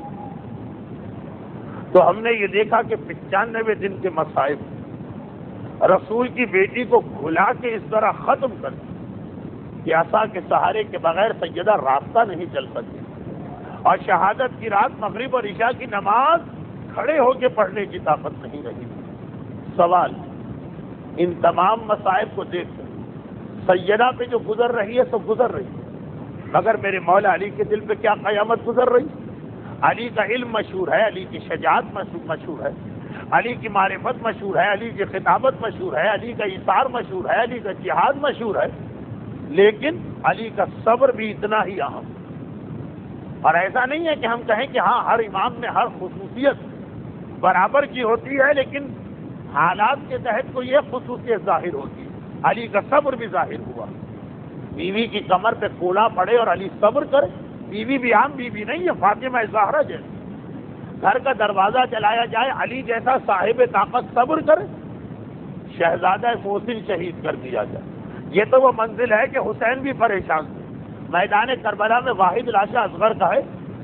تو ہم نے یہ دیکھا کہ 95 دن کے مصائب رسول کی بیٹی کو بھلا کے اس طرح ختم کر دیا کہ عصا کے سہارے کے بغیر سیدہ راستہ نہیں چل سکتی، اور شہادت کی رات مغرب اور عشاء کی نماز کھڑے ہو کے پڑھنے کی طاقت نہیں رہی۔ سوال، ان تمام مصائب کو دیکھ کر سیدہ پہ جو گزر رہی ہے سو گزر رہی ہے، مگر میرے مولا علی کے دل پہ کیا قیامت گزر رہی؟ علی کا علم مشہور ہے، علی کی شجاعت مشہور ہے، علی کی معرفت مشہور ہے، علی کی خطابت مشہور ہے، علی کا ایثار مشہور ہے، علی کا جہاد مشہور ہے، لیکن علی کا صبر بھی اتنا ہی اہم۔ اور ایسا نہیں ہے کہ ہم کہیں کہ ہاں ہر امام میں ہر خصوصیت برابر کی ہوتی ہے، لیکن حالات کے تحت کوئی ایک خصوصیت ظاہر ہوتی ہے۔ علی کا صبر بھی ظاہر ہوا، بیوی کی کمر پہ کوڑا پڑے اور علی صبر کرے، بیوی بھی عام بیوی نہیں ہے، فاطمہ زہرا جیسے، گھر کا دروازہ چلایا جائے علی جیسا صاحب طاقت صبر کرے، شہزادہ محسن شہید کر دیا جائے، یہ تو وہ منزل ہے کہ حسین بھی پریشان تھے۔ میدان کربلا میں واحد لاشا اصغر کا ہے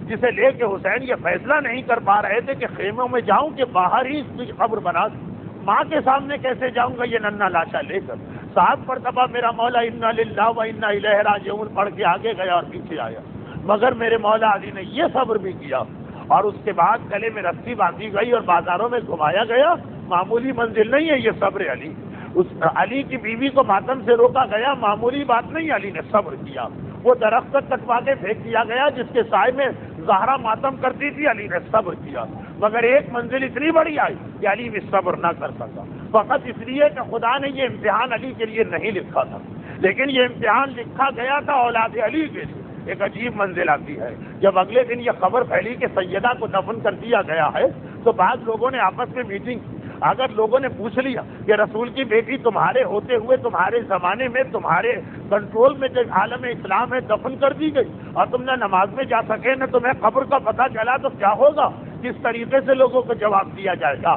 جسے لے کے حسین یہ فیصلہ نہیں کر پا رہے تھے کہ خیموں میں جاؤں کہ باہر ہی اس کی قبر بنا دوں، ماں کے سامنے کیسے جاؤں گا یہ ننھا لاشا لے کر۔ 7 مرتبہ میرا مولا انا للہ و انا الیہ راجعون پڑھ کے آگے گیا اور پیچھے آیا، مگر میرے مولا علی نے یہ صبر بھی کیا، اور اس کے بعد گلے میں رسی باندھی گئی اور بازاروں میں گھمایا گیا۔ معمولی منزل نہیں ہے یہ صبر علی۔ اس علی کی بیوی کو ماتم سے روکا گیا، معمولی بات نہیں، علی نے صبر کیا۔ وہ درخت کٹوا کے پھینک دیا گیا جس کے سائے میں زہرا ماتم کرتی تھی، علی نے صبر کیا، مگر ایک منزل اتنی بڑی آئی کہ علی بھی صبر نہ کر سکا، فقط اس لیے کہ خدا نے یہ امتحان علی کے لیے نہیں لکھا تھا، لیکن یہ امتحان لکھا گیا تھا اولاد علی کے لیے۔ ایک عجیب منزل آتی ہے جب اگلے دن یہ خبر پھیلی کہ سیدہ کو دفن کر دیا گیا ہے، تو بعض لوگوں نے آپس میں میٹنگ کی۔ اگر لوگوں نے پوچھ لیا کہ رسول کی بیٹی تمہارے ہوتے ہوئے تمہارے زمانے میں تمہارے کنٹرول میں جو عالم اسلام ہے دفن کر دی گئی اور تم نہ نماز میں جا سکے نہ تمہیں قبر کا پتہ چلا تو کیا ہوگا؟ کس طریقے سے لوگوں کو جواب دیا جائے گا؟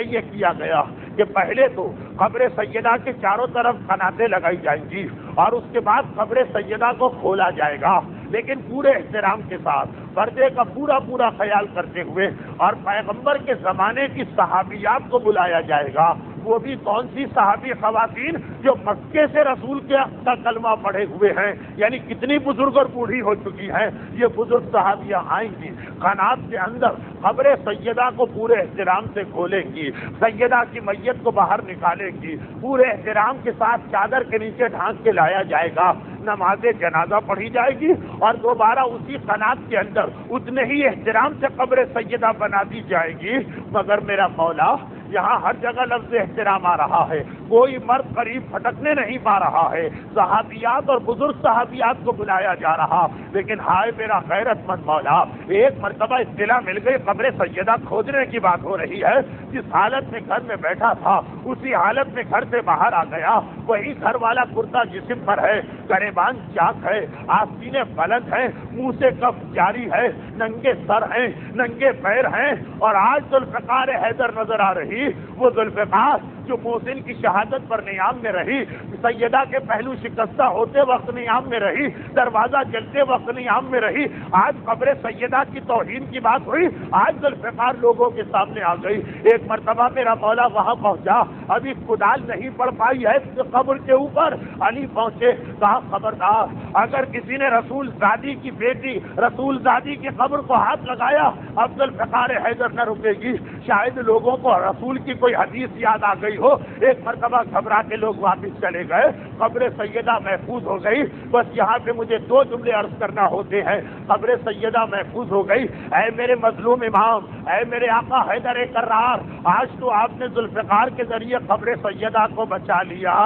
یہ کیا گیا کہ پہلے تو قبر سیدہ کے چاروں طرف قناتیں لگائی جائیں گی اور اس کے بعد قبر سیدہ کو کھولا جائے گا، لیکن پورے احترام کے ساتھ پردے کا پورا خیال کرتے ہوئے، اور پیغمبر کے زمانے کی صحابیات کو بلایا جائے گا۔ وہ بھی کون سی صحابی خواتین جو مکے سے رسول کا کلمہ پڑھے ہوئے ہیں، یعنی کتنی بزرگ اور بوڑھی ہو چکی ہیں، یہ بزرگ صحابیاں آئیں گی، قنات کے اندر قبر سیدہ کو پورے احترام سے کھولیں گی، سیدہ کی میت کو باہر نکالیں گی، پورے احترام کے ساتھ چادر کے نیچے ڈھانک کے لایا جائے گا، نماز جنازہ پڑھی جائے گی اور دوبارہ اسی قنات کے اندر اتنے ہی احترام سے قبر سیدہ بنا دی جائے گی، مگر میرا مولا یہاں ہر جگہ لفظ احترام آ رہا ہے، کوئی مرد قریب پھٹکنے نہیں پا رہا ہے، صحابیات اور بزرگ صحابیات کو بلایا جا رہا، لیکن ہائے میرا غیرت مند مولا، ایک مرتبہ اطلاع مل گئی قبر سیدہ کھودنے کی بات ہو رہی ہے، جس حالت میں گھر میں بیٹھا تھا اسی حالت میں گھر سے باہر آ گیا، وہی گھر والا کرتا جسم پر ہے، گریبان چاک ہے، آستینیں بلند ہیں، منہ سے کف جاری ہے، ننگے سر ہیں، ننگے پیر ہیں، اور آج ذوالفقار حیدر نظر آ رہی، وہ ذوالفقار جو محسن کی شہادت پر نیام میں رہی، سیدہ کے پہلو شکستہ ہوتے وقت نیام میں رہی، دروازہ جلتے وقت نیام میں رہی، آج قبر سیدہ کی توہین کی بات ہوئی، آج ذوالفقار لوگوں کے سامنے آ گئی۔ ایک مرتبہ میرا مولا وہاں پہنچا، ابھی کدال نہیں پڑ پائی ہے قبر کے اوپر، علی پہنچے، کہا خبردار اگر کسی نے رسول زادی کی بیٹی رسول زادی کی قبر کو ہاتھ لگایا اب ذوالفقار حیدر نہ رکے گی، شاید لوگوں کو رسول کی کوئی حدیث یاد آ گئی ہو۔ ایک مرتبہ گھبرا کے لوگ واپس چلے گئے، قبر سیدہ محفوظ ہو گئی۔ بس یہاں پہ مجھے دو جملے عرض کرنا ہوتے ہیں، قبر سیدہ محفوظ ہو گئی، اے میرے مظلوم امام، اے میرے آقا حیدر کرار، آج تو آپ نے ذوالفقار کے ذریعے قبر سیدہ کو بچا لیا،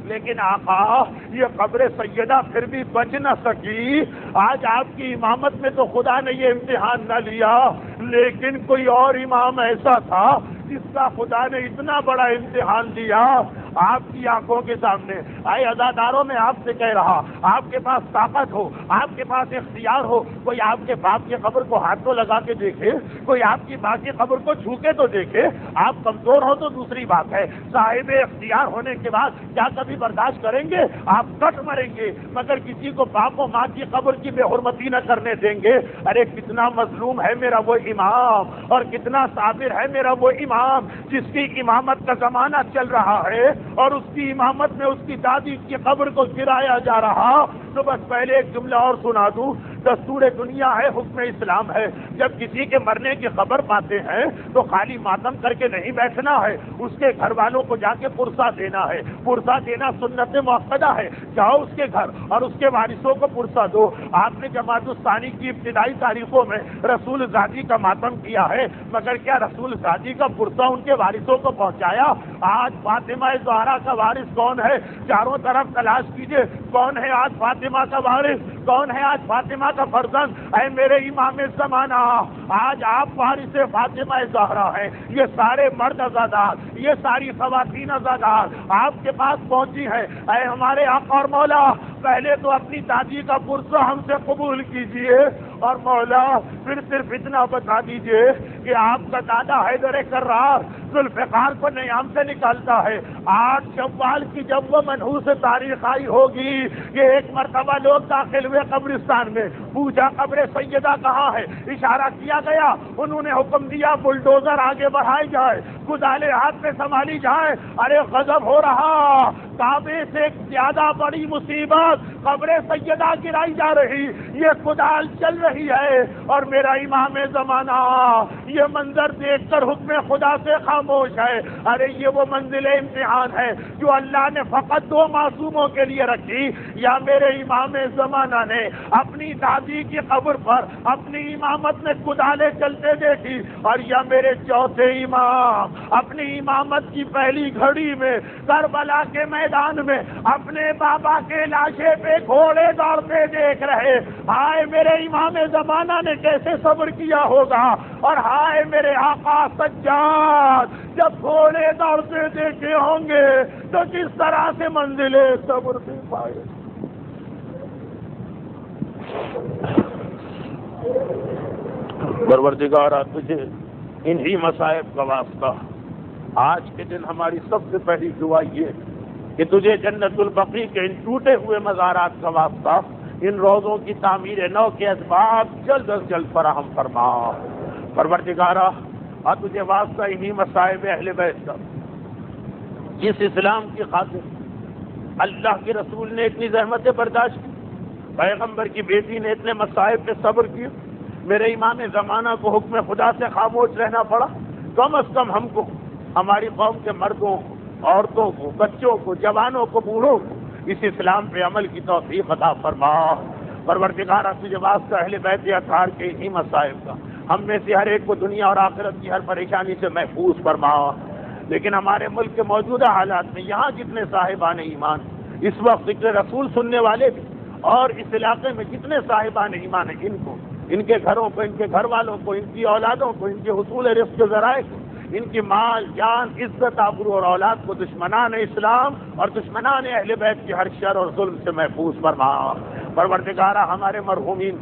لیکن آقا یہ قبر سیدہ پھر بھی بچ نہ سکی۔ آج آپ کی امامت میں تو خدا نے یہ امتحان نہ لیا، لیکن کوئی اور امام ایسا تھا جس کا خدا نے اتنا بڑا امتحان دیا آپ کی آنکھوں کے سامنے۔ اے عزاداروں، میں آپ سے کہہ رہا، آپ کے پاس طاقت ہو، آپ کے پاس اختیار ہو، کوئی آپ کے باپ کی قبر کو ہاتھ تو لگا کے دیکھے، کوئی آپ کی ماں کی قبر کو چھو کے تو دیکھے۔ آپ کمزور ہو تو دوسری بات ہے، صاحب اختیار ہونے کے بعد کیا کبھی برداشت کریں گے؟ آپ کٹ مریں گے، مگر کسی کو باپ و ماں کی قبر کی بے حرمتی نہ کرنے دیں گے۔ ارے کتنا مظلوم ہے میرا وہ امام، اور کتنا صابر ہے میرا وہ امام جس کی امامت کا زمانہ چل رہا ہے اور اس کی امامت میں اس کی دادی کی قبر کو گرایا جا رہا۔ تو بس پہلے ایک جملہ اور سنا دوں، دستور دنیا ہے، حکم اسلام ہے، جب کسی کے مرنے کی خبر پاتے ہیں تو خالی ماتم کر کے نہیں بیٹھنا ہے، اس کے گھر والوں کو جا کے پرسہ دینا ہے، پرسہ دینا سنت مؤکدہ ہے، جاؤ اس کے گھر اور اس کے وارثوں کو پرسہ دو۔ آپ نے جماعت الثانی کی ابتدائی تاریخوں میں رسول زادی کا ماتم کیا ہے، مگر کیا رسول زادی کا پرسہ ان کے وارثوں کو پہنچایا؟ آج فاطمہ زہرا کا وارث کون ہے؟ چاروں طرف تلاش کیجئے، کون ہے آج فاطمہ کا وارث؟ کون ہے آج فاطمہ کا فرزند؟ اے میرے امام زمانہ، آج آپ وارث فاطمہ زہرا ہیں۔ یہ سارے مرد آزادار، یہ ساری خواتین آزادار آپ کے پاس پہنچی ہیں۔ اے ہمارے آقا اور مولا، پہلے تو اپنی دادی کا پرسہ ہم سے قبول کیجئے، اور مولا پھر صرف اتنا بتا دیجئے کہ آپ کا دادا حیدر کرار ذوالفقار کو نیام سے نکالتا ہے۔ 8 شوال کی جب وہ منحوس تاریخ آئی ہوگی کہ ایک مرتبہ لوگ داخل ہوئے قبرستان میں، پوچھا قبر سیدہ کہاں ہے؟ اشارہ کیا گیا، انہوں نے حکم دیا بلڈوزر آگے بڑھائی جائے، کدالیں ہاتھ میں سنبھالی جائے۔ ارے غضب ہو رہا، کعبے سے زیادہ بڑی مصیبت قبر سیدہ گرائی جا رہی، یہ کدال چل رہی ہے، اور میرا امام زمانہ یہ منظر دیکھ کر حکم خدا سے خاموش ہے۔ ارے یہ وہ منزل امتحان ہے جو اللہ نے فقط 2 معصوموں کے لیے رکھی، یا میرے امام زمانہ نے اپنی دادی کی قبر پر اپنی امامت میں کدالیں چلتے دیکھی، اور یا میرے چوتھے امام اپنی امامت کی پہلی گھڑی میں کربلا کے میدان میں اپنے بابا کے لاشے پہ گھوڑے دوڑتے دیکھ رہے۔ ہائے میرے امام زمانہ نے کیسے صبر کیا ہوگا، اور ہائے میرے آقا سجاد جب گھوڑے دوڑتے دیکھے ہوں گے تو کس طرح سے منزل صبر دے پائے۔ پروردگارا تجھے انہی مصائب کا واسطہ آج کے دن ہماری سب سے پہلی دعا یہ کہ تجھے جنت البقیع کے ان ٹوٹے ہوئے مزارات کا واسطہ ان روضوں کی تعمیر نو کے اسباب جلد از جلد فراہم فرما۔ پروردگارا اور تجھے واسطہ انہی مصائب اہل بیت کا، جس اسلام کی خاطر اللہ کے رسول نے اتنی زحمتیں برداشت کی، پیغمبر کی بیٹی نے اتنے مصائب پہ صبر کیا، میرے امام زمانہ کو حکم خدا سے خاموش رہنا پڑا، کم از کم ہم کو، ہماری قوم کے مردوں کو، عورتوں کو، بچوں کو، جوانوں کو، بوڑھوں کو اس اسلام پہ عمل کی توفیق عطا فرما۔ پروردگارا تجھے واسطہ اہل بیت اطہار کے انہی مصائب کا ہم میں سے ہر ایک کو دنیا اور آخرت کی ہر پریشانی سے محفوظ فرما۔ لیکن ہمارے ملک کے موجودہ حالات میں یہاں جتنے صاحبان ایمان اس وقت ذکر رسول سننے والے بھی، اور اس علاقے میں جتنے صاحبان ایمان ہیں، ان کو، ان کے گھروں کو، ان کے گھر والوں کو، ان کی اولادوں کو، ان کے حصول رزق کے ذرائع کو، ان کی مال، جان، عزت، آبرو اور اولاد کو دشمنان اسلام اور دشمنان اہل بیت کی ہر شر اور ظلم سے محفوظ فرما۔ پروردگارہ ہمارے مرحومین،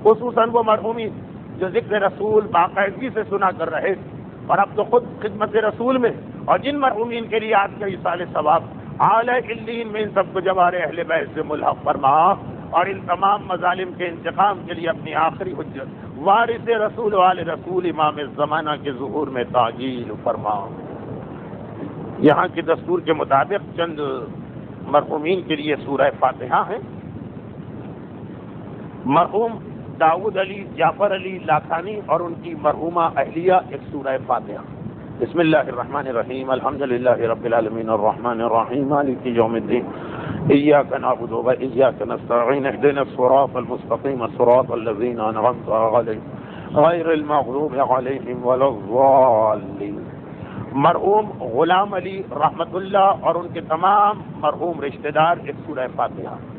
خصوصاً وہ مرحومین جو ذکر رسول باقاعدگی سے سنا کر رہے اور اب تو خود خدمت رسول میں، اور جن مرحومین کے لیے آج کا ایصال ثواب اعلی علیین میں، ان سب کو جوار اہل بیت سے ملحق فرما، اور ان تمام مظالم کے انتقام کے لیے اپنی آخری حجت وارث رسول والے رسول امام زمانہ کے ظہور میں تعجیل فرما۔ یہاں کے دستور کے مطابق چند مرحومین کے لیے سورہ فاتحہ ہیں۔ مرحوم داؤد علی جعفر علی لاکھانی اور ان کی مرحومہ اہلیہ ایک سورہ فاتحہ۔ بسم اللہ الرحمن الرحیم، الحمدللہ رب العالمین الرحمن الرحیم مالک یوم الدین، ایاک نعبد و ایاک نستعین، اهدنا الصراط المستقیم صراط الذین انعمت علیہم غیر المغضوب علیہم ولا الضالین۔ مرحوم غلام علی رحمت اللہ اور ان کے تمام مرحوم رشتہ دار ایک سورہ فاتحہ۔